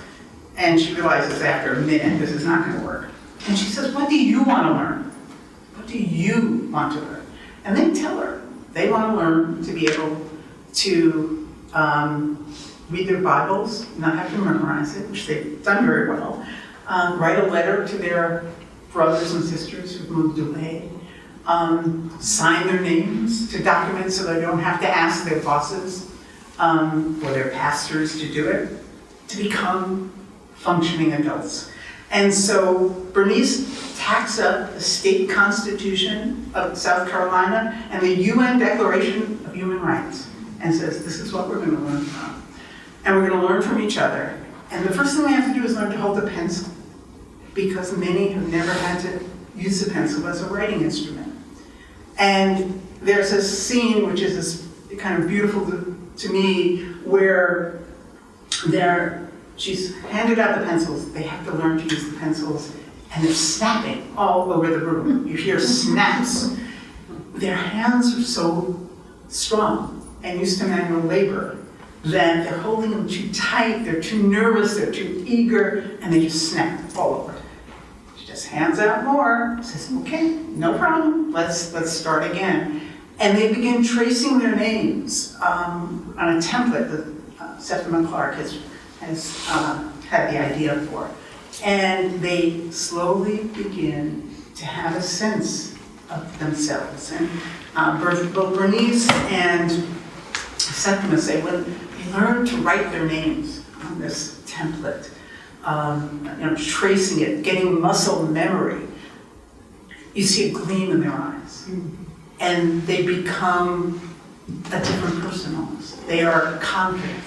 [SPEAKER 2] And she realizes after a minute, this is not going to work. And she says, what do you want to learn? What do you want to learn? And they tell her they want to learn to be able to read their Bibles, not have to memorize it, which they've done very well, write a letter to their brothers and sisters who've moved away, sign their names to documents so they don't have to ask their bosses or their pastors to do it, to become functioning adults. And so Bernice tacks up the state constitution of South Carolina and the UN Declaration of Human Rights and says, this is what we're going to learn from. And we're going to learn from each other. And the first thing we have to do is learn to hold the pencil, because many have never had to use the pencil as a writing instrument. And there's a scene which is this kind of beautiful to me, where she's handed out the pencils. They have to learn to use the pencils, and they're snapping all over the room. You hear snaps. Their hands are so strong and used to manual labor that they're holding them too tight, they're too nervous, they're too eager, and they just snap all over. She just hands out more, says, okay, no problem, let's start again. And they begin tracing their names on a template that Septima Clark has had the idea for. And they slowly begin to have a sense of themselves. And both Bernice and Septima say when they learn to write their names on this template, tracing it, getting muscle memory, you see a gleam in their eyes. And they become a different person almost. They are confident.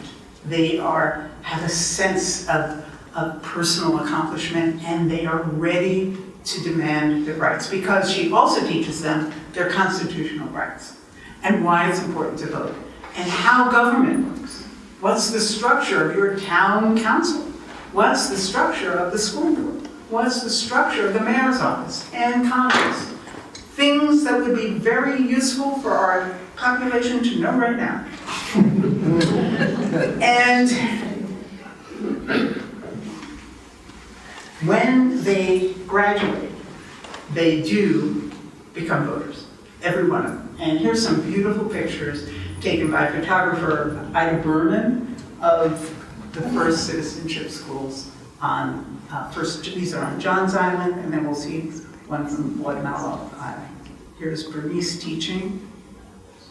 [SPEAKER 2] They have a sense of personal accomplishment, and they are ready to demand their rights, because she also teaches them their constitutional rights and why it's important to vote and how government works. What's the structure of your town council? What's the structure of the school board? What's the structure of the mayor's office and Congress? Things that would be very useful for our population to know right now. And when they graduate, they do become voters, every one of them. And here's some beautiful pictures taken by photographer Ida Berman of the first citizenship schools on, these are on Johns Island, and then we'll see one from Mallow Island. Here's Bernice teaching.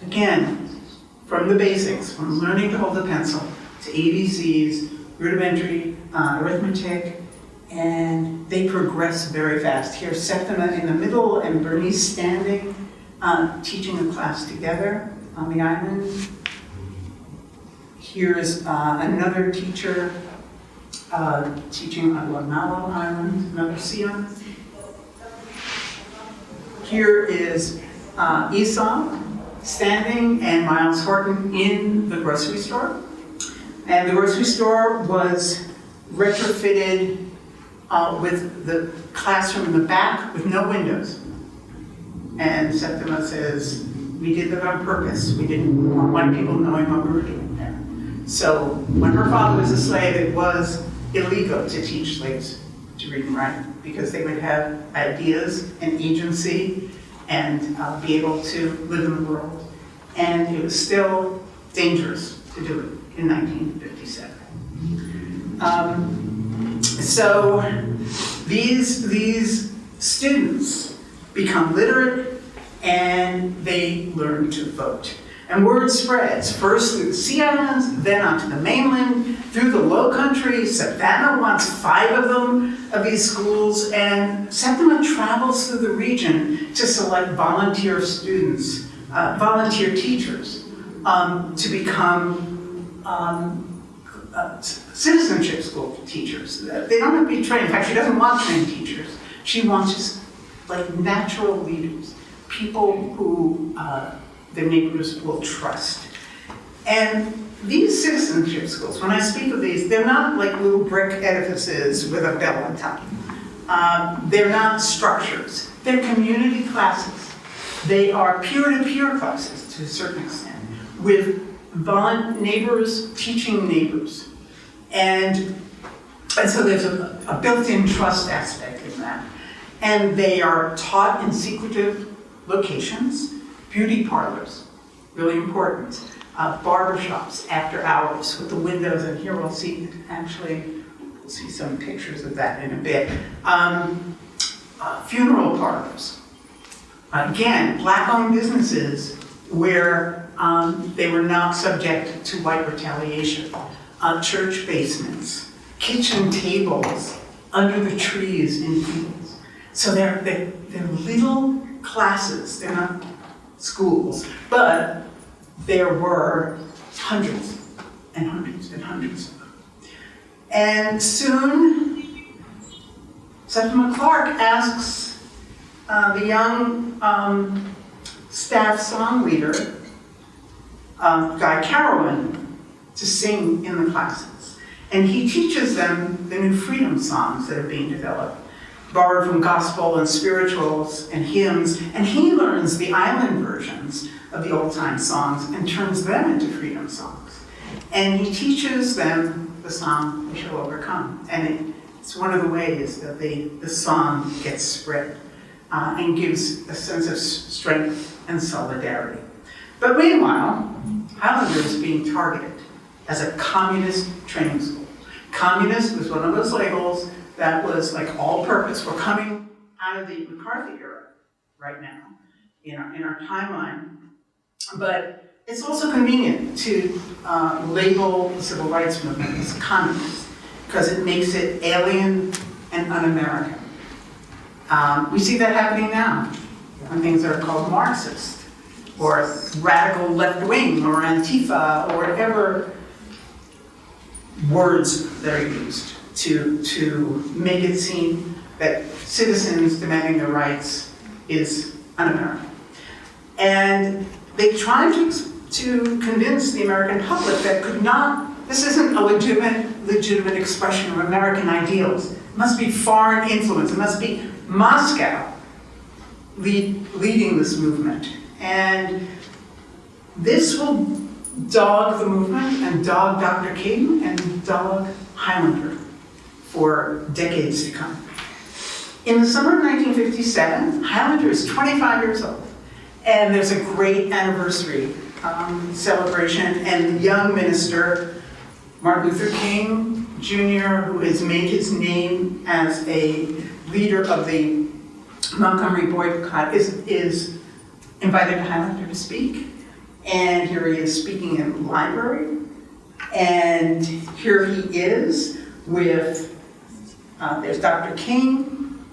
[SPEAKER 2] Again, from the basics, from learning to hold a pencil to ABCs, rudimentary arithmetic, and they progress very fast. Here's Septima in the middle and Bernice standing, teaching a class together on the island. Here's another teacher teaching on Mallow Island, another Sion. Here is Esau standing and Myles Horton in the grocery store. And the grocery store was retrofitted with the classroom in the back with no windows. And Septima says, we did that on purpose. We didn't want people knowing what we were doing there. So when her father was a slave, it was illegal to teach slaves to read and write, because they would have ideas and agency and be able to live in the world. And it was still dangerous to do it in 1957. So these students become literate and they learn to vote. And word spreads, first through the Sea Islands, then onto the mainland, through the Low Country. Savannah wants 5 of them, of these schools, and Septima travels through the region to select volunteer students, volunteer teachers, to become citizenship school teachers. They don't have to be trained. In fact, she doesn't want trained teachers. She wants just like natural leaders, people who their neighbors will trust. And these citizenship schools, when I speak of these, they're not like little brick edifices with a bell on top. They're not structures. They're community classes. They are peer-to-peer classes to a certain extent, with neighbors teaching neighbors. And so there's a built-in trust aspect in that. And they are taught in secretive locations, beauty parlors, really important, barbershops after hours with the windows, and here we'll see, we'll see some pictures of that in a bit. Funeral parlors. Again, black-owned businesses where they were not subject to white retaliation. Church basements, kitchen tables under the trees in fields. So they're little classes, they're not schools, but there were hundreds and hundreds and hundreds of them. And soon, Septima Clark asks the young staff song leader, Guy Carolyn, to sing in the classes. And he teaches them the new freedom songs that are being developed, borrowed from gospel and spirituals and hymns, and he learns the island versions of the old-time songs and turns them into freedom songs. And he teaches them the song, "We Shall Overcome." And it's one of the ways that the song gets spread and gives a sense of strength and solidarity. But meanwhile, Highlander is being targeted as a communist training school. Communist was one of those labels that was like all-purpose. We're coming out of the McCarthy era right now in our timeline. But it's also convenient to label the civil rights movement as communist because it makes it alien and un-American. We see that happening now when things are called Marxist or radical left-wing or Antifa or whatever words that are used to make it seem that citizens demanding their rights is un-American. And they tried to convince the American public that this isn't a legitimate expression of American ideals. It must be foreign influence. It must be Moscow leading this movement. And this will dog the movement and dog Dr. King and dog Highlander for decades to come. In the summer of 1957, Highlander is 25 years old. And there's a great anniversary celebration, and the young minister, Martin Luther King Jr., who has made his name as a leader of the Montgomery boycott, is invited to Highlander to speak. And here he is speaking in the library. And here he is with, there's Dr. King,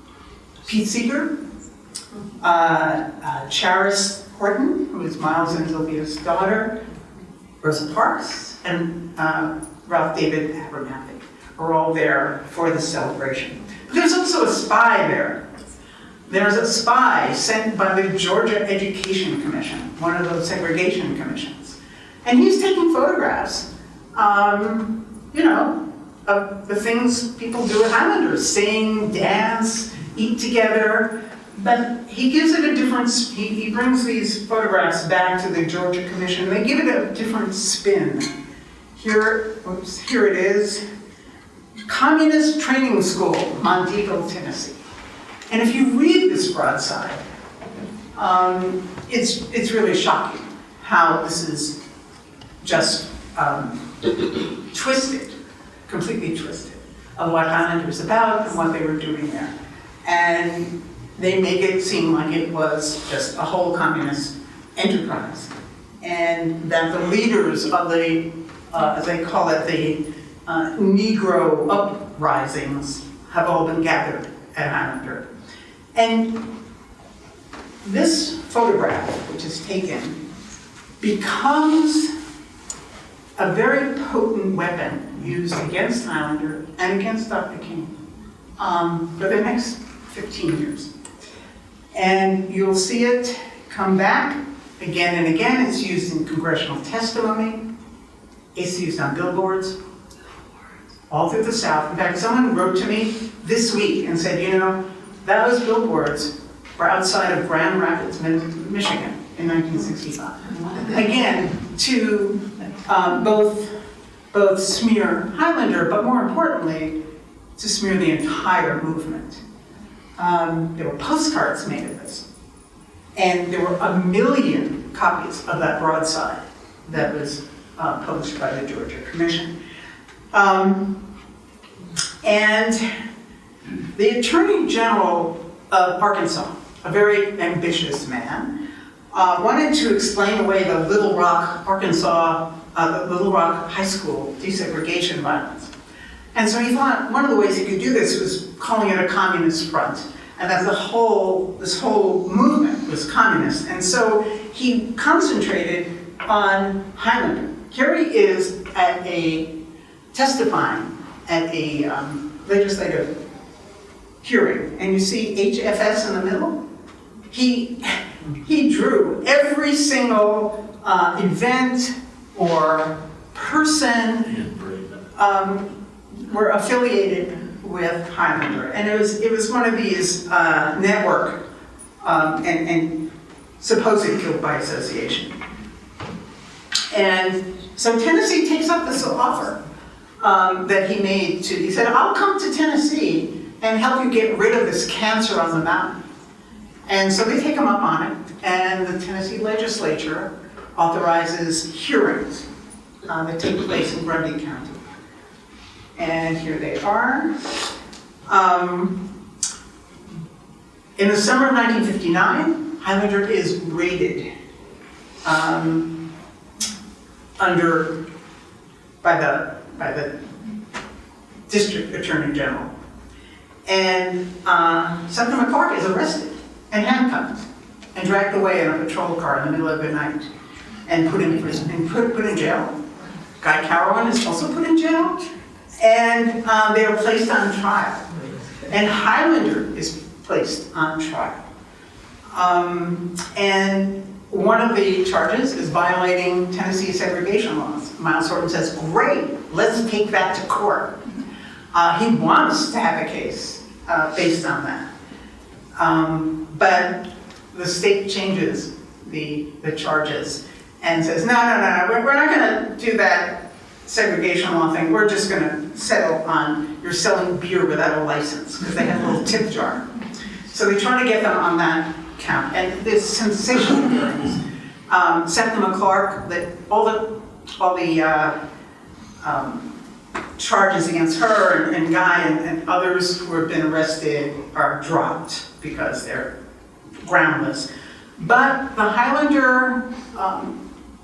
[SPEAKER 2] Pete Seeger, Charis Horton, who is Myles and Sylvia's daughter, Rosa Parks, and Ralph David Abernathy are all there for the celebration. But there's also a spy there. There's a spy sent by the Georgia Education Commission, one of those segregation commissions. And he's taking photographs, of the things people do at Highlanders, sing, dance, eat together. But he gives it a different, he brings these photographs back to the Georgia Commission. They give it a different spin. Here it is. Communist Training School, Montego, Tennessee. And if you read this broadside, it's really shocking how this is just twisted, completely twisted, of what Highlander is about and what they were doing there. And they make it seem like it was just a whole communist enterprise. and that the leaders of the, as they call it, the Negro uprisings have all been gathered at Highlander. And this photograph, which is taken, becomes a very potent weapon used against Highlander and against Dr. King for the next 15 years. And you'll see it come back again and again. It's used in congressional testimony. It's used on billboards all through the South. In fact, someone wrote to me this week and said, you know, those billboards were outside of Grand Rapids, Michigan in 1965. Again, to both smear Highlander, but more importantly, to smear the entire movement. There were postcards made of this. And there were 1 million copies of that broadside that was published by the Georgia Commission. And the Attorney General of Arkansas, a very ambitious man, wanted to explain away the Little Rock, Arkansas, the Little Rock High School desegregation violence. And so he thought one of the ways he could do this was calling it a communist front, and that this whole movement was communist. And so he concentrated on Highlander. Here he is testifying at a legislative hearing, and you see HFS in the middle. He drew every single event or person were affiliated with Highlander, and it was one of these network and supposed guilt by association. And so Tennessee takes up this offer that he made he said, I'll come to Tennessee and help you get rid of this cancer on the mountain. And so they take him up on it, and the Tennessee legislature authorizes hearings that take place in Grundy County. And here they are. In the summer of 1959, Highlander is raided by the district attorney general. And Septima Clark is arrested and handcuffed and dragged away in a patrol car in the middle of the night and put in prison and put in jail. Guy Cowan is also put in jail, and they are placed on trial. And Highlander is placed on trial. And one of the charges is violating Tennessee segregation laws. Myles Horton says, great, let's take that to court. He wants to have a case based on that. But the state changes the charges and says, no, we're not going to do that segregation law thing. We're just going to settle on you're selling beer without a license, because they have a little tip jar. So they try to get them on that count. And there's sensational hearings. Septima Clark, all the charges against her and Guy and others who have been arrested are dropped because they're groundless. But the Highlander,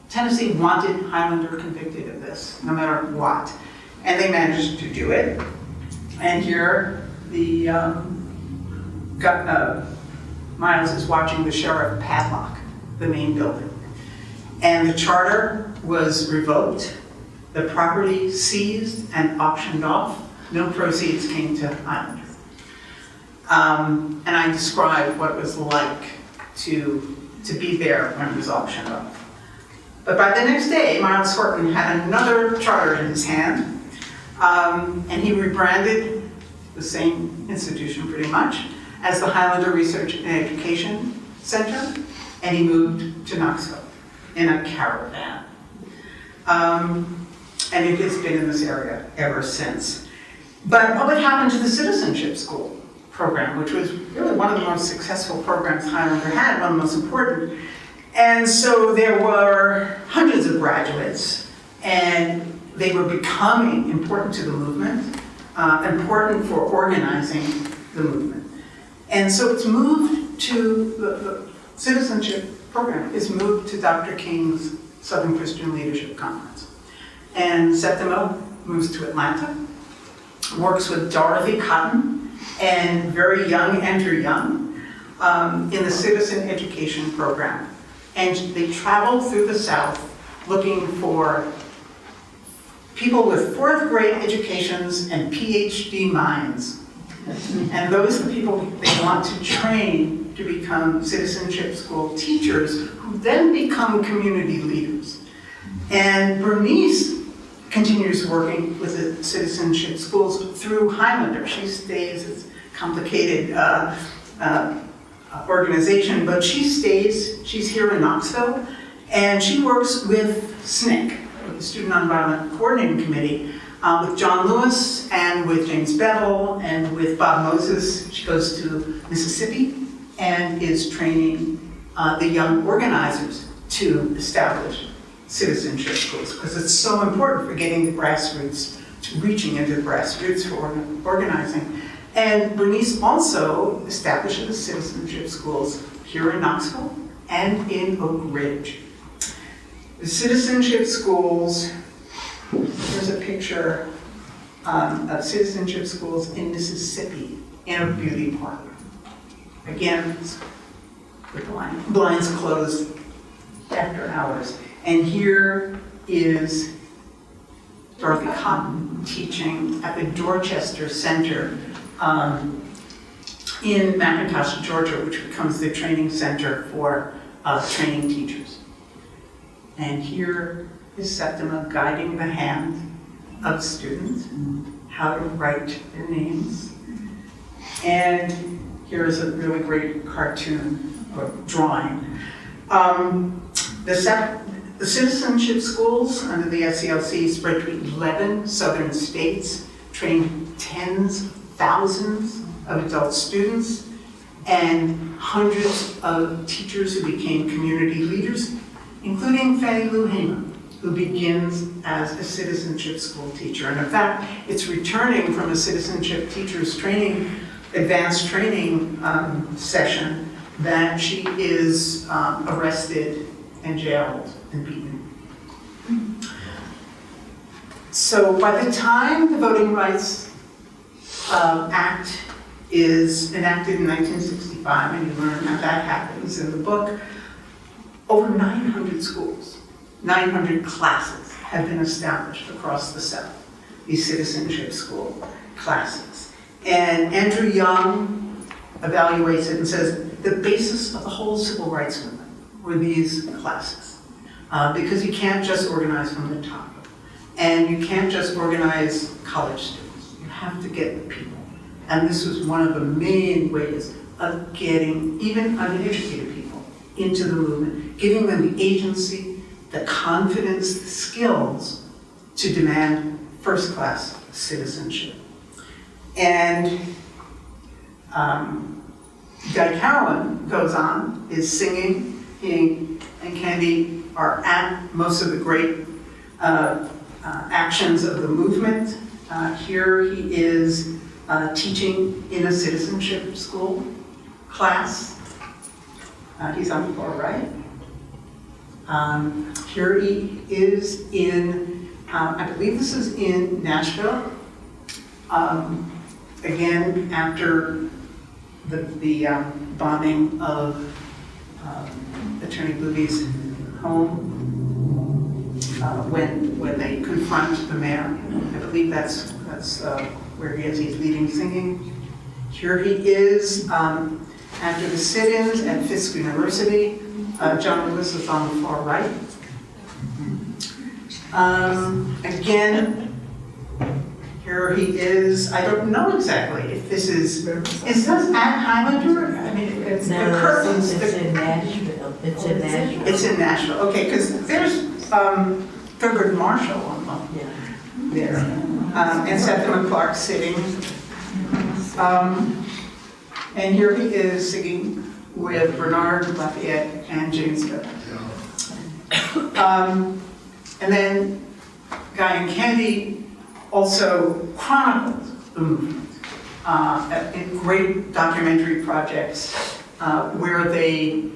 [SPEAKER 2] Tennessee wanted Highlander convicted of this, no matter what. And they managed to do it. And here, Myles is watching the sheriff padlock the main building. And the charter was revoked, the property seized and auctioned off. No proceeds came to Highlander. And I described what it was like to be there when it was auctioned off. But by the next day, Myles Horton had another charter in his hand, and he rebranded the same institution pretty much as the Highlander Research and Education Center, and he moved to Knoxville in a caravan. And it has been in this area ever since. But what would happen to the Citizenship School program, which was really one of the most successful programs Highlander had, one of the most important. And so there were hundreds of graduates, and they were becoming important to the movement, important for organizing the movement. And so it's moved to, the citizenship program is moved to Dr. King's Southern Christian Leadership Conference. And Septima moves to Atlanta, works with Dorothy Cotton and very young, enter young, in the Citizen Education Program. And they travel through the South looking for people with fourth grade educations and PhD minds. And those are the people they want to train to become citizenship school teachers who then become community leaders. And Bernice continues working with the citizenship schools through Highlander. She stays, it's a complicated organization, but she stays, she's here in Knoxville, and she works with SNCC, the Student Nonviolent Coordinating Committee, with John Lewis and with James Bevel and with Bob Moses. She goes to Mississippi and is training the young organizers to establish citizenship schools, because it's so important for getting the grassroots, to reaching into the grassroots for organizing. And Bernice also establishes citizenship schools here in Knoxville and in Oak Ridge. The citizenship schools, here's a picture of citizenship schools in Mississippi in a beauty park. Again, with the blinds closed after hours. And here is Dorothy Cotton teaching at the Dorchester Center in McIntosh, Georgia, which becomes the training center for training teachers. And here is Septima guiding the hand of students, how to write their names. And here is a really great cartoon or drawing. The citizenship schools under the SCLC spread to 11 southern states, trained tens of thousands of adult students and hundreds of teachers who became community leaders, including Fannie Lou Hamer, who begins as a citizenship school teacher. And in fact, it's returning from a citizenship teachers training, advanced training session that she is arrested and jailed and beaten. So by the time the Voting Rights Act is enacted in 1965, and you learn how that happens in the book, over 900 schools, 900 classes have been established across the South, these citizenship school classes. And Andrew Young evaluates it and says the basis of the whole civil rights movement were these classes. Because you can't just organize from the top. And you can't just organize college students. You have to get the people. And this was one of the main ways of getting even uneducated people into the movement, giving them the agency, the confidence, the skills to demand first-class citizenship. And Guy Carolyn goes on, is singing, he and Candy are at most of the great actions of the movement. Here he is teaching in a citizenship school class. He's on the far right. Here he is in, I believe this is in Nashville. Again, after the bombing of Attorney Booby's home, when they confront the mayor. I believe that's where he is. He's leading singing. Here he is after the sit-ins at Fisk University. John Lewis is on the far right. Again, here he is. I don't know exactly if this is this at Highlander? I mean, it's the curtains.
[SPEAKER 3] It's in Nashville. It's in Nashville.
[SPEAKER 2] It's in Nashville. Okay, because there's Thurgood Marshall on there. And Septima Clark sitting. And here he is singing with Bernard Lafayette and James Bevel. And then Guy and Candy also chronicled the movement in great documentary projects where they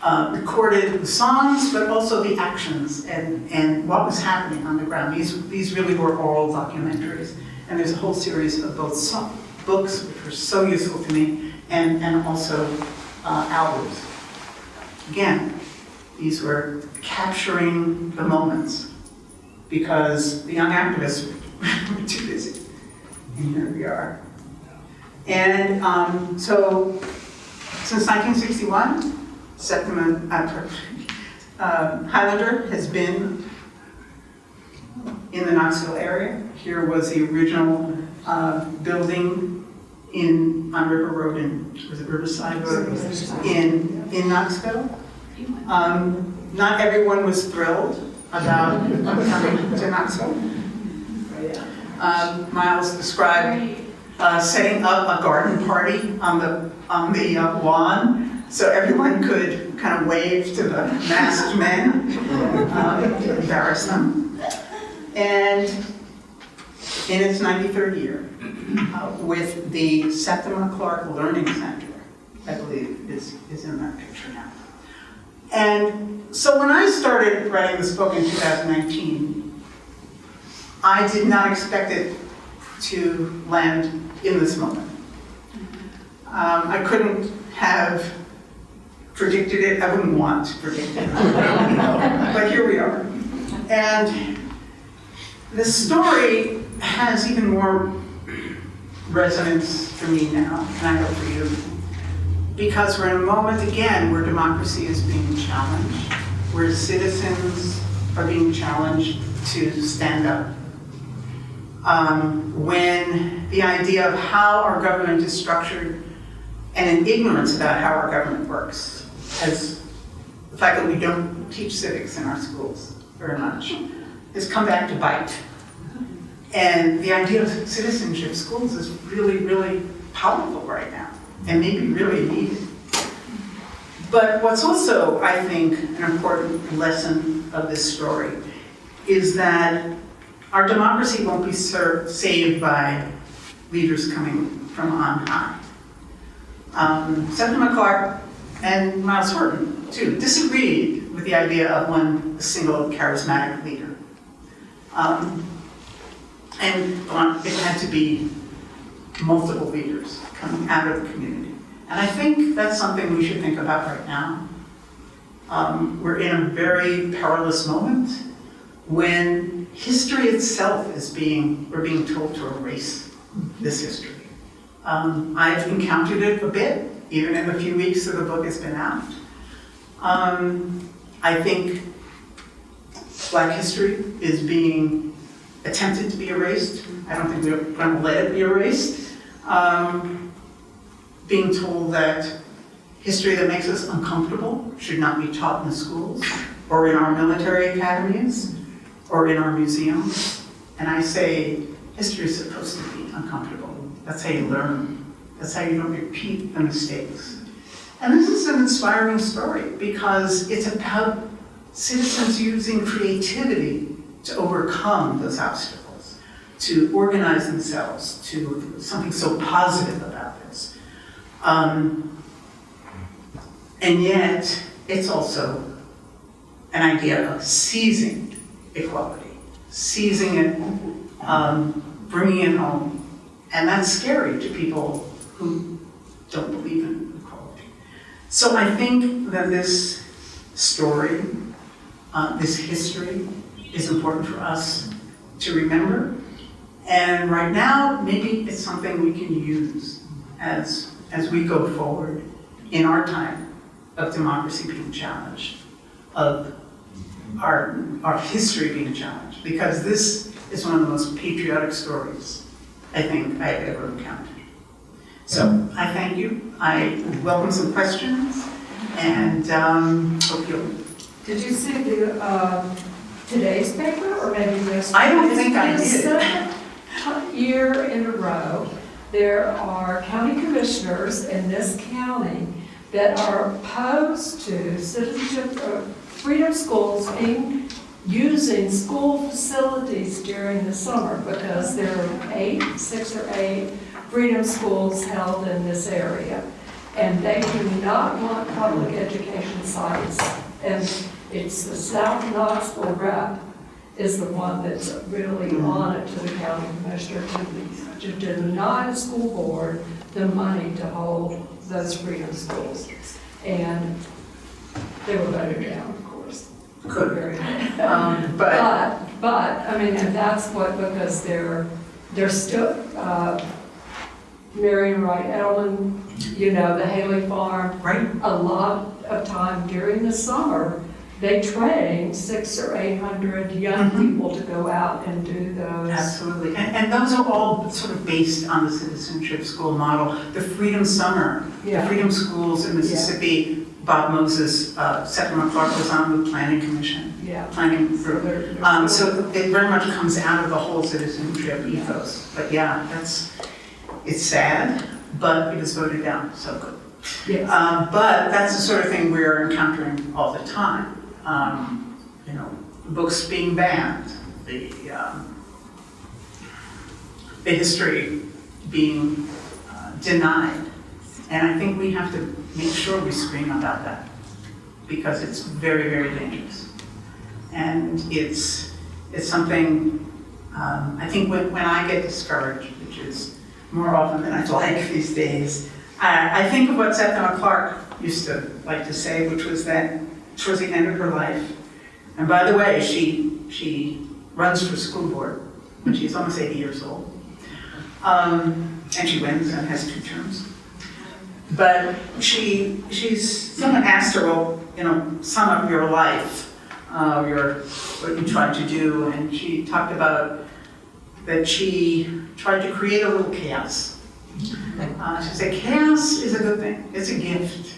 [SPEAKER 2] recorded the songs, but also the actions and what was happening on the ground. These really were oral documentaries. And there's a whole series of both books, which were so useful to me, and also albums. Again, these were capturing the moments because the young activists were too busy. And here we are. And so, since 1961, Septima Highlander has been in the Knoxville area. Here was the original building on River Road was it Riverside Road? In Knoxville. Not everyone was thrilled about coming to Knoxville. Myles described setting up a garden party on the lawn so everyone could kind of wave to the masked men to embarrass them. And in its 93rd year, with the Septima Clark Learning Center, I believe is in that picture now. And so when I started writing this book in 2019, I did not expect it to land in this moment. I couldn't have predicted it. I wouldn't want to predict it. But here we are. And the story has even more resonance for me now, and I hope for you, because we're in a moment, again, where democracy is being challenged, where citizens are being challenged to stand up. When the idea of how our government is structured and an ignorance about how our government works, as the fact that we don't teach civics in our schools very much, has come back to bite. And the idea of citizenship schools is really, really powerful right now, and maybe really needed. But what's also, I think, an important lesson of this story is that our democracy won't be saved by leaders coming from on high. Septima Clark and Myles Horton, too, disagreed with the idea of one single charismatic leader. And it had to be multiple leaders coming out of the community. And I think that's something we should think about right now. We're in a very perilous moment when history itself we're being told to erase this history. I've encountered it a bit, even in the few weeks that the book has been out. I think Black history is being attempted to be erased. I don't think we're going to let it be erased. Being told that history that makes us uncomfortable should not be taught in the schools, or in our military academies, or in our museums. And I say, history is supposed to be uncomfortable. That's how you learn. That's how you don't repeat the mistakes. And this is an inspiring story because it's about citizens using creativity to overcome those obstacles, to organize themselves to something so positive about this. And yet, it's also an idea of seizing equality, seizing it, bringing it home. And that's scary to people who don't believe in equality. So I think that this story, this history, is important for us to remember. And right now, maybe it's something we can use as we go forward in our time of democracy being challenged, of our history being challenged, because this is one of the most patriotic stories I think I've ever encountered. So I thank you. I welcome some questions, and hope you'll.
[SPEAKER 4] Did you see the today's paper, or maybe this?
[SPEAKER 2] I don't think I did.
[SPEAKER 4] The second year in a row, there are county commissioners in this county that are opposed to citizenship freedom schools using school facilities during the summer, because there are 6 or 8 freedom schools held in this area. And they do not want public education sites. And it's the South Knoxville rep is the one that's really on it to the county commissioner to deny the school board the money to hold those freedom schools. And they were voted down, of course.
[SPEAKER 2] Good.
[SPEAKER 4] Very
[SPEAKER 2] But
[SPEAKER 4] I mean, and that's what, because they're still, Marion Wright Ellen, you know, the Haley Farm,
[SPEAKER 2] right,
[SPEAKER 4] a lot of time during the summer, they train 600 or 800 young people to go out and do those.
[SPEAKER 2] absolutely. And those are all sort of based on the citizenship school model. The Freedom Summer, the Freedom Schools in Mississippi, Bob Moses, Septima Clark was on the planning commission.
[SPEAKER 4] Yeah.
[SPEAKER 2] Planning
[SPEAKER 4] So
[SPEAKER 2] group.
[SPEAKER 4] they're
[SPEAKER 2] So it very much comes out of the whole citizenship ethos. But yeah, it's sad, but it was voted down, so good.
[SPEAKER 4] yes.
[SPEAKER 2] But that's the sort of thing we're encountering all the time. You know, books being banned, the history being denied. And I think we have to make sure we scream about that because it's very, very dangerous. And it's something, I think when I get discouraged, which is more often than I'd like these days, I think of what Septima Clark used to like to say, which was that towards the end of her life, and by the way, she runs for school board when she's almost 80 years old, and she wins and has 2 terms. But someone asked her, well, you know, sum up your life, what you tried to do, and she talked about that she tried to create a little chaos. She said, chaos is a good thing. It's a gift.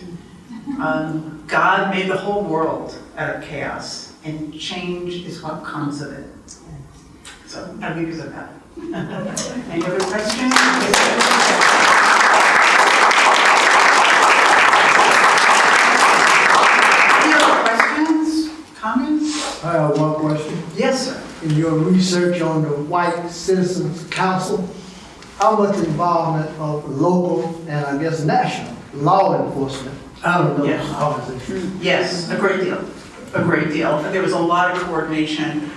[SPEAKER 2] God made the whole world out of chaos, and change is what comes of it. So I'll leave you with that. Any other questions? Any other questions? Comments?
[SPEAKER 5] I have one question.
[SPEAKER 2] Yes, sir.
[SPEAKER 5] In your research on the White Citizens Council, how much involvement of local and I guess national law enforcement in those
[SPEAKER 2] yes.
[SPEAKER 5] organizations?
[SPEAKER 2] Yes, a great deal. A great deal. There was a lot of coordination.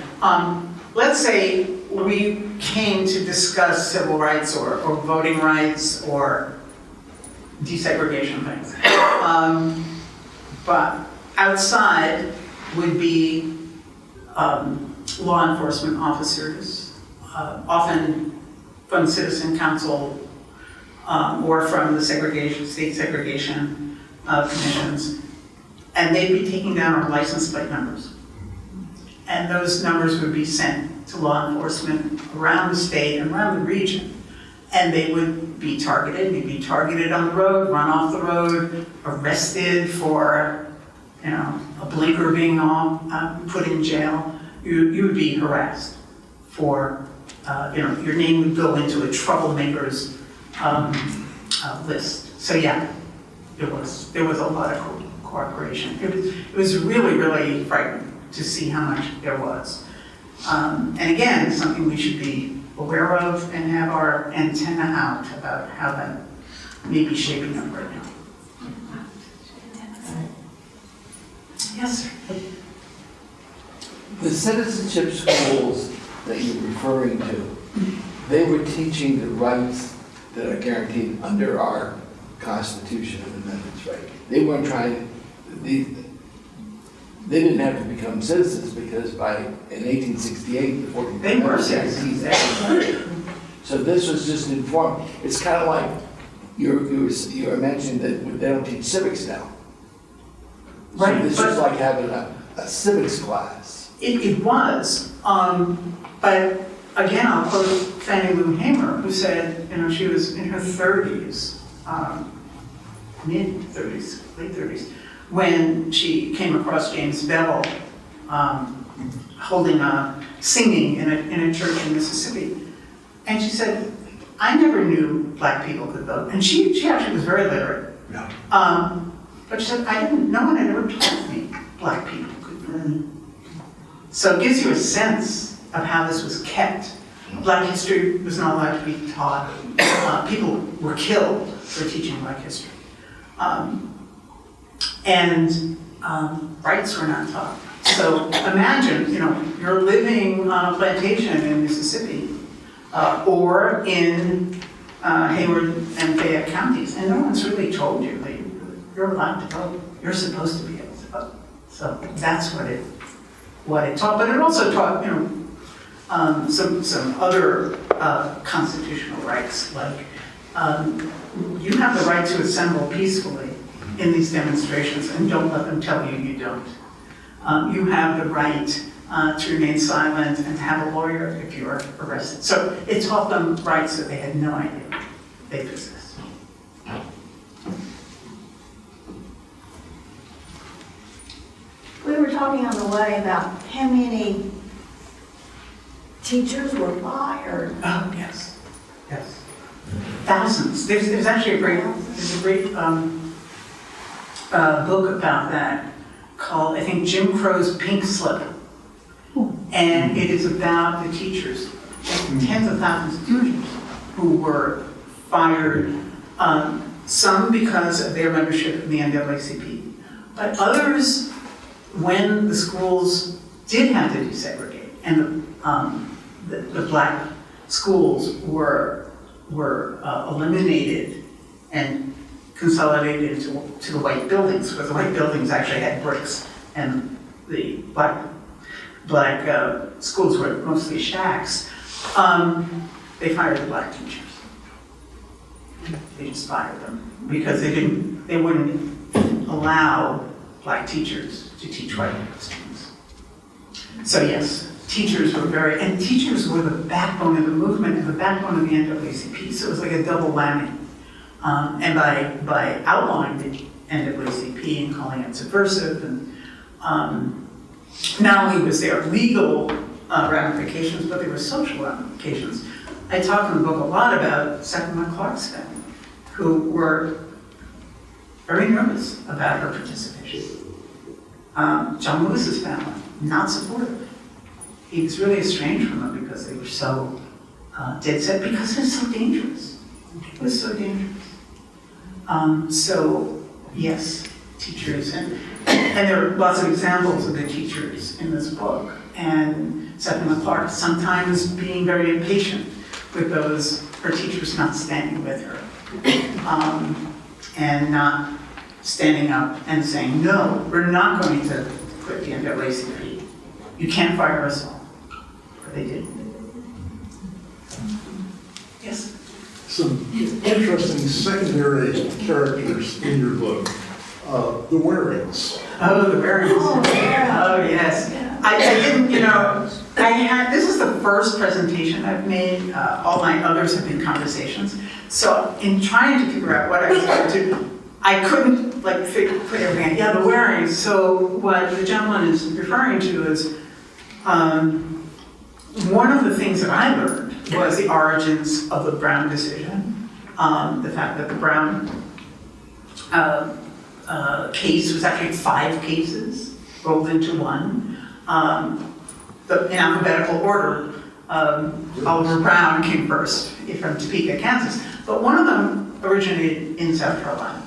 [SPEAKER 2] Let's say we came to discuss civil rights or voting rights or desegregation things. But outside would be law enforcement officers, often from Citizen Council or from the state segregation commissions, and they'd be taking down our license plate numbers. And those numbers would be sent to law enforcement around the state and around the region. And they would be targeted. You'd be targeted on the road, run off the road, arrested for, you know, a blinker being on, put in jail. You would be harassed for, you know, your name would go into a troublemakers list. So yeah, there was a lot of cooperation. It was really, really frightening to see how much there was. And again, something we should be aware of and have our antenna out about how that may be shaping up right now. Yes, sir.
[SPEAKER 6] The citizenship schools that you're referring to, they were teaching the rights that are guaranteed under our Constitution and amendments, right? They weren't trying, they didn't have to become citizens because in 1868, the 14th
[SPEAKER 2] They were
[SPEAKER 6] Amendment
[SPEAKER 2] citizens.
[SPEAKER 6] guaranteed that. So this was just informed. It's kind of like you were mentioning that they don't teach civics now.
[SPEAKER 2] Right,
[SPEAKER 6] So this
[SPEAKER 2] but-
[SPEAKER 6] is like having a civics class.
[SPEAKER 2] It was, but again, I'll quote Fannie Lou Hamer, who said, you know, she was in her 30s, mid-30s, late 30s, when she came across James Bevel singing in a church in Mississippi. And she said, I never knew black people could vote. And she actually was very literate.
[SPEAKER 6] Yeah.
[SPEAKER 2] But she said, no one had ever told me black people could vote. So it gives you a sense of how this was kept. Black history was not allowed to be taught. People were killed for teaching black history. Rights were not taught. So imagine, you're living on a plantation in Mississippi, or in Hayward and Fayette counties, and no one's really told you that you're allowed to vote. You're supposed to be able to vote. So that's what it taught. But it also taught, some other constitutional rights, like you have the right to assemble peacefully in these demonstrations, and don't let them tell you you don't. You have the right to remain silent and to have a lawyer if you are arrested. So it taught them rights that they had no idea they possessed.
[SPEAKER 3] We were talking on the way about how many teachers were fired.
[SPEAKER 2] Oh, yes, yes. Thousands. There's actually a great book about that called, I think, Jim Crow's Pink Slip. And it is about the teachers, tens of thousands of teachers who were fired, some because of their membership in the NAACP, but others when the schools did have to desegregate and the black schools were eliminated and consolidated to the white buildings, because the white buildings actually had bricks and the black schools were mostly shacks. They fired the black teachers. They just fired them because they wouldn't allow black teachers to teach white students. So yes, teachers were the backbone of the movement and the backbone of the NAACP, so it was like a double whammy. And by outlawing the NAACP and calling it subversive, and not only was there legal ramifications, but there were social ramifications. I talk in the book a lot about Septima Clark's family, who were very nervous about her participation. John Lewis's family, not supportive. He was really estranged from them because they were so dead set, because it was so dangerous. It was so dangerous. So yes, teachers, and there are lots of examples of the teachers in this book, and Septima Clark sometimes being very impatient with her teachers not standing with her, and not standing up and saying, no, we're not going to quit the NAACP. You can't fire us all. But they did. Yes?
[SPEAKER 7] Some interesting secondary characters in your book. The Warings.
[SPEAKER 2] Oh, the Bernice. Oh, yes. I didn't, this is the first presentation I've made. All my others have been conversations. So in trying to figure out what I was going to do, I couldn't put everything. Yeah, the Warings. So what the gentleman is referring to is one of the things that I learned was the origins of the Brown decision. The fact that the Brown case was actually 5 cases rolled into one. In alphabetical order, Oliver Brown came first from Topeka, Kansas, but one of them originated in South Carolina.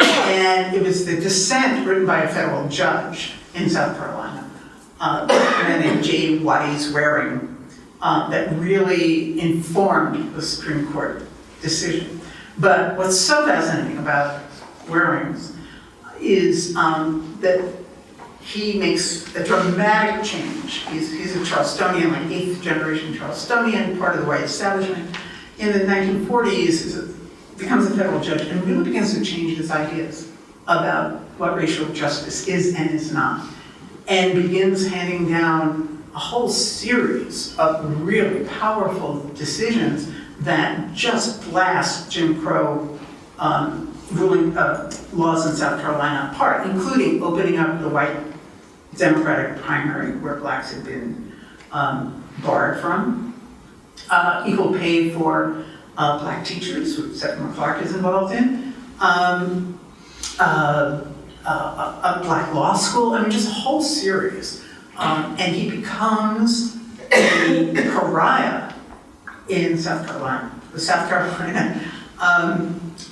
[SPEAKER 2] And it was the dissent written by a federal judge in South Carolina, a man named J. Wise Waring, that really informed the Supreme Court decision. But what's so fascinating about Waring's is that he makes a dramatic change. He's a Charlestonian, like 8th generation Charlestonian, part of the white establishment. In the 1940s, becomes a federal judge and really begins to change his ideas about what racial justice is and is not, and begins handing down a whole series of really powerful decisions that just blast Jim Crow ruling laws in South Carolina apart, including opening up the white Democratic primary where blacks had been barred from, equal pay for black teachers, which Septima Clark is involved in, a black law school, I mean, just a whole series. And he becomes a pariah in South Carolina. The South Carolina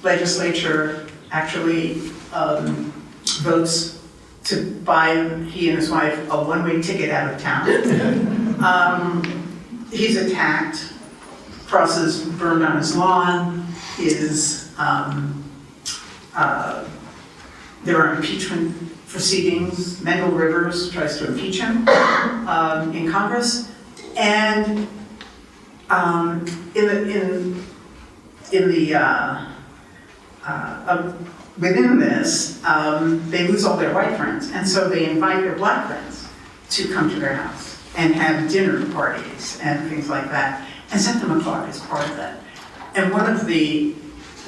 [SPEAKER 2] legislature actually votes to buy, he and his wife, a one-way ticket out of town. He's attacked, crosses burned on his lawn, there are impeachment proceedings. Mendel Rivers tries to impeach him in Congress. And within this, they lose all their white friends, and so they invite their black friends to come to their house and have dinner parties and things like that. And Septima Clark is part of that. And one of the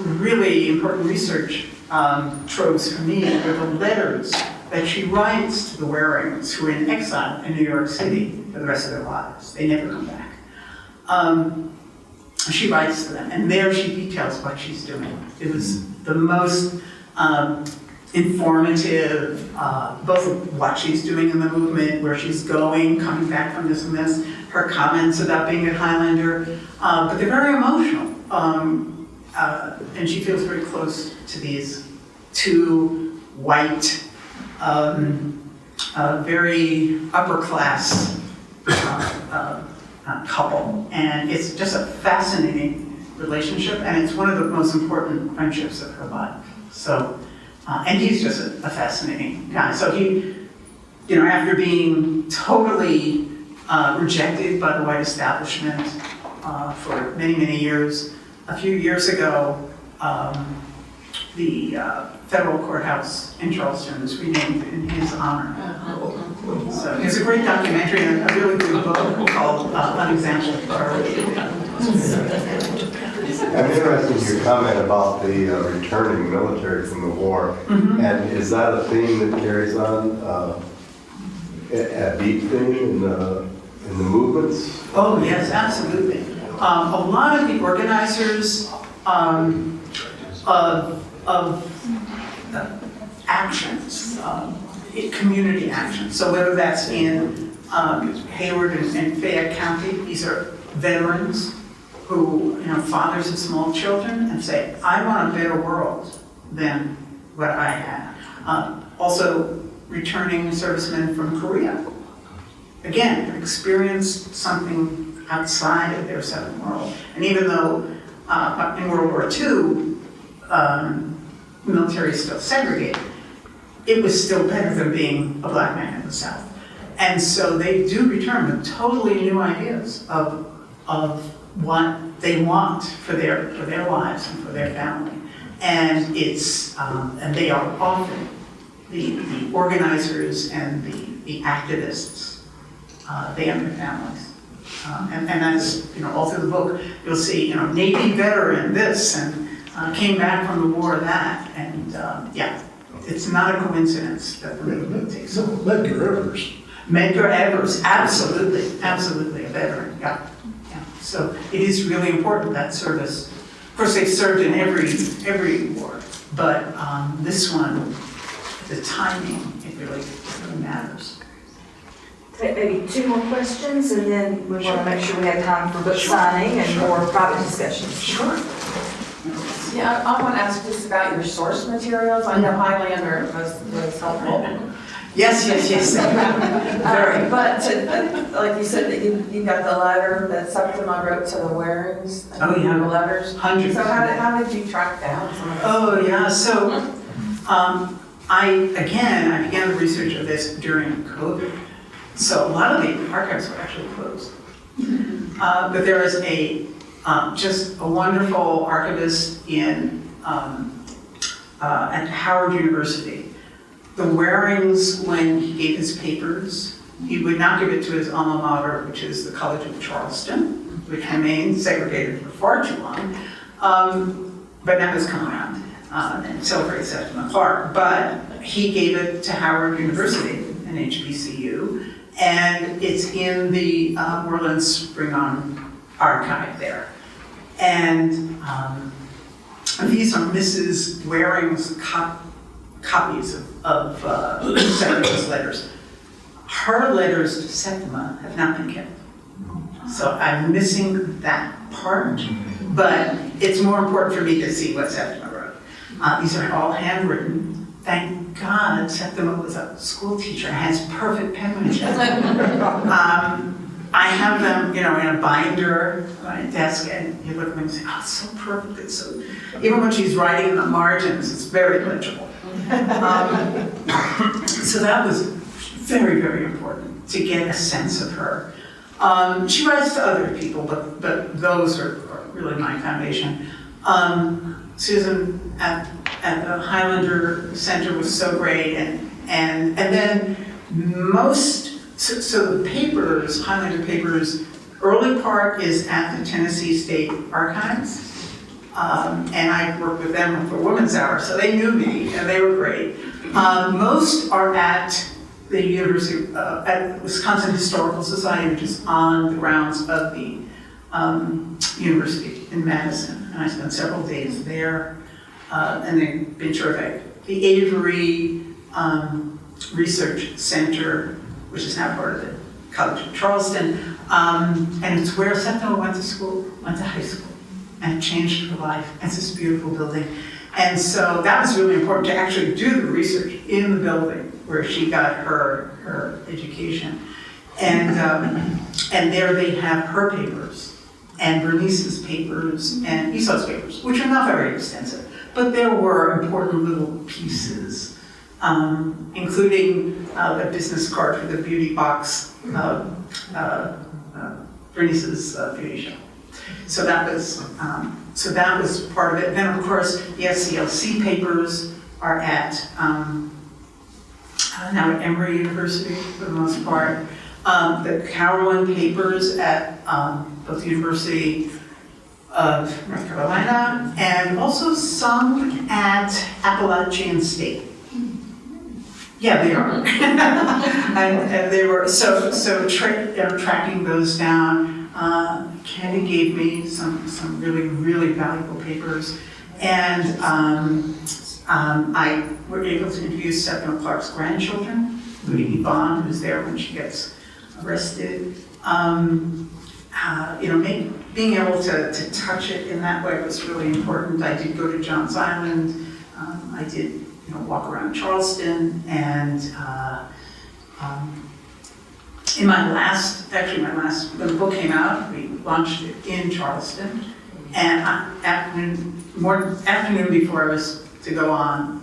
[SPEAKER 2] really important research tropes for me are the letters that she writes to the Warings, who are in exile in New York City for the rest of their lives. They never come back. She writes to them, and there she details what she's doing. It was the most informative, both of what she's doing in the movement, where she's going, coming back from this and this, her comments about being a Highlander, but they're very emotional. And she feels very close to these two white, very upper class couple. And it's just a fascinating relationship, and it's one of the most important friendships of her life. So, and he's just a fascinating guy. So he, after being totally rejected by the white establishment for many, many years, a few years ago, the federal courthouse in Charleston was renamed in his honor. So it's a great documentary and a really good book called Unexampled Courage.
[SPEAKER 8] I'm interested in your comment about the returning military from the war.
[SPEAKER 2] Mm-hmm.
[SPEAKER 8] And is that a theme that carries on, a deep theme in the movements?
[SPEAKER 2] Oh, yes, absolutely. A lot of the organizers of actions, community actions. So whether that's in Hayward and Fayette County, these are veterans who, fathers of small children, and say, I want a better world than what I had. Also, returning servicemen from Korea. Again, have experienced something outside of their seventh world. And even though in World War II, the military is still segregated, it was still better than being a black man in the South. And so they do return with totally new ideas of what they want for their lives and for their family. And and they are often the organizers and the activists, they and their families. And that's, all through the book, you'll see, Navy veteran this, and came back from the war that, and it's not a coincidence that the movement takes so.
[SPEAKER 7] Medgar Evers.
[SPEAKER 2] Medgar Evers, absolutely a veteran, yeah. So it is really important, that service. Of course, they've served in every war, but this one, the timing, it really matters.
[SPEAKER 9] Take maybe two more questions, and then we want to make sure we have time for book signing and more private discussions.
[SPEAKER 2] Sure.
[SPEAKER 10] Yeah, I want to ask just about your source materials. I know Highlander was helpful.
[SPEAKER 2] Yes. Very.
[SPEAKER 10] But like you said, that you got the letter that Septima wrote to the Warings.
[SPEAKER 2] Oh, yeah.
[SPEAKER 10] The letters.
[SPEAKER 2] Hundreds.
[SPEAKER 10] So how did you track down some of this?
[SPEAKER 2] Oh, yeah. So I began the research of this during COVID. So a lot of the archives were actually closed. But there is just a wonderful archivist at Howard University. The Warings, when he gave his papers, he would not give it to his alma mater, which is the College of Charleston, which remained segregated for far too long. But now has come around and celebrates Septima Clark. But he gave it to Howard University, an HBCU, and it's in the Moreland Spring-on archive there. And these are Mrs. Waring's copies of Septima's letters. Her letters to Septima have not been kept. So I'm missing that part, but it's more important for me to see what Septima wrote. These are all handwritten. Thank God Septima was a school teacher, has perfect penmanship. I have them, in a binder on my desk, and you look at them and say, oh, it's so perfect. It's so, even when she's writing in the margins, it's very legible. So that was very, very important to get a sense of her. She writes to other people, but those are really my foundation. Susan at the Highlander Center was so great, and then so the papers, Highlander papers, early part is at the Tennessee State Archives, and I worked with them for Women's Hour, so they knew me, and they were great. Most are at the University, at Wisconsin Historical Society, which is on the grounds of the university in Madison, and I spent several days there, and they've been terrific. The Avery Research Center, which is now part of the College of Charleston, and it's where Septima went to high school, and it changed her life. It's this beautiful building. And so that was really important to actually do the research in the building where she got her education. And there they have her papers, and Bernice's papers, and Esau's papers, which are not very extensive, but there were important little pieces, including a business card for the beauty box, Bernice's beauty show. So that was part of it. Then of course the SCLC papers are at now at Emory University for the most part. The Carolyn papers at both the University of North Carolina and also some at Appalachian State. Yeah, they are. and they were tracking those down. Candy gave me some really, really valuable papers. And I were able to interview Septima Clark's grandchildren, including Yvonne, who's there when she gets arrested. Being able to touch it in that way was really important. I did go to Johns Island. I did walk around Charleston, and in my last, when the book came out, we launched it in Charleston, and afternoon before I was to go on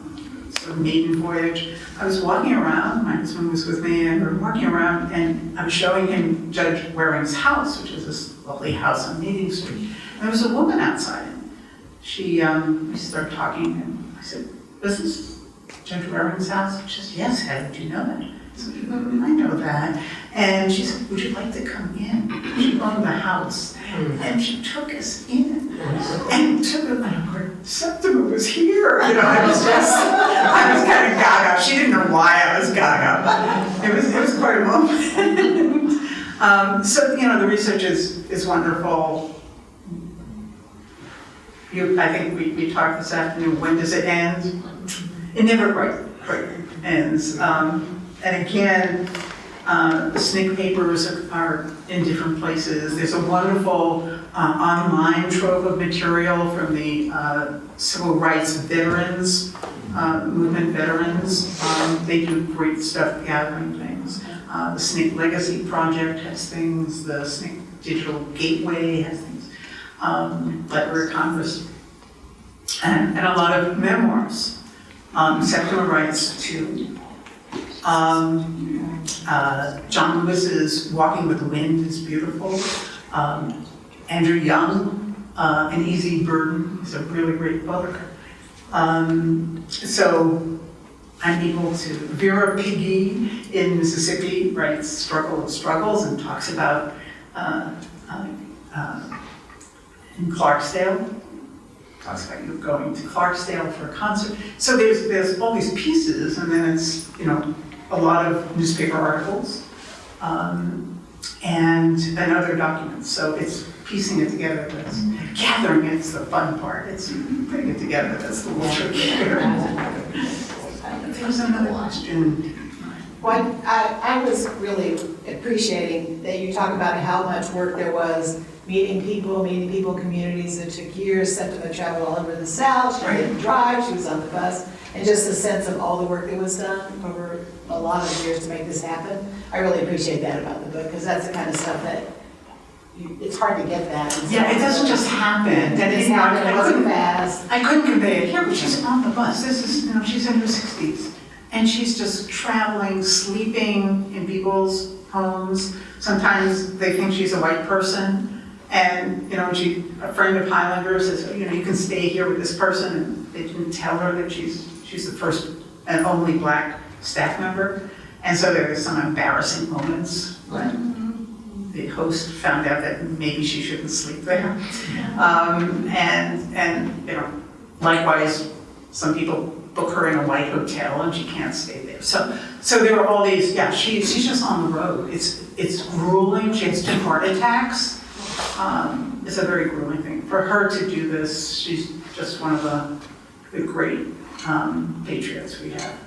[SPEAKER 2] sort of maiden voyage, I was walking around, my husband was with me, and we were walking around, and I was showing him Judge Waring's house, which is this lovely house on Meeting Street, and there was a woman outside, and we started talking, and I said, "Is this Judge Waring's house?" She says, "Yes, how did you know that?" I said, "I know that." And she said, "Would you like to come in?" She owned the house, and she took us in, and took it, and Septima was here. I was kind of gaga. She didn't know why I was gaga, but it was quite a moment. So the research is wonderful. I think we talked this afternoon. When does it end? It never quite ends. And again, the SNCC papers are in different places. There's a wonderful online trove of material from the civil rights veterans, movement veterans. They do great stuff gathering things. The SNCC Legacy Project has things. The SNCC Digital Gateway has things. Library of Congress. And a lot of memoirs. Septima writes to John Lewis's Walking with the Wind is beautiful. Andrew Young, An Easy Burden is a really great book. So I'm able to, Vera Piggy in Mississippi writes Struggle of Struggles and talks about in Clarksdale. Talks about you going to Clarksdale for a concert. So there's all these pieces, and then it's a lot of newspaper articles and other documents. So it's piecing it together. That's gathering. It's the fun part. It's putting it together. That's the little tricky part. There's another question.
[SPEAKER 10] Well, I was really
[SPEAKER 11] appreciating that you talk about how much work there was meeting people, communities. It took years. Septima traveled all over the South. She didn't drive. She was on the bus. And just a sense of all the work that was done over a lot of years to make this happen. I really appreciate that about the book, because that's the kind of stuff that it's hard to get that.
[SPEAKER 2] Yeah, it doesn't just happen.
[SPEAKER 11] And it's happened, it wasn't fast.
[SPEAKER 2] I couldn't convey it here, but she's on the bus. This is, she's in her 60s. And she's just traveling, sleeping in people's homes. Sometimes they think she's a white person. And, a friend of Highlanders says, you can stay here with this person. And they didn't tell her that she's the first and only Black staff member. And so there were some embarrassing moments when the host found out that maybe she shouldn't sleep there. Likewise, some people book her in a white hotel and she can't stay there. So there are all these, she's just on the road. It's grueling. She has 2 heart attacks. It's a very grueling thing. For her to do this, she's just one of the great patriots we have.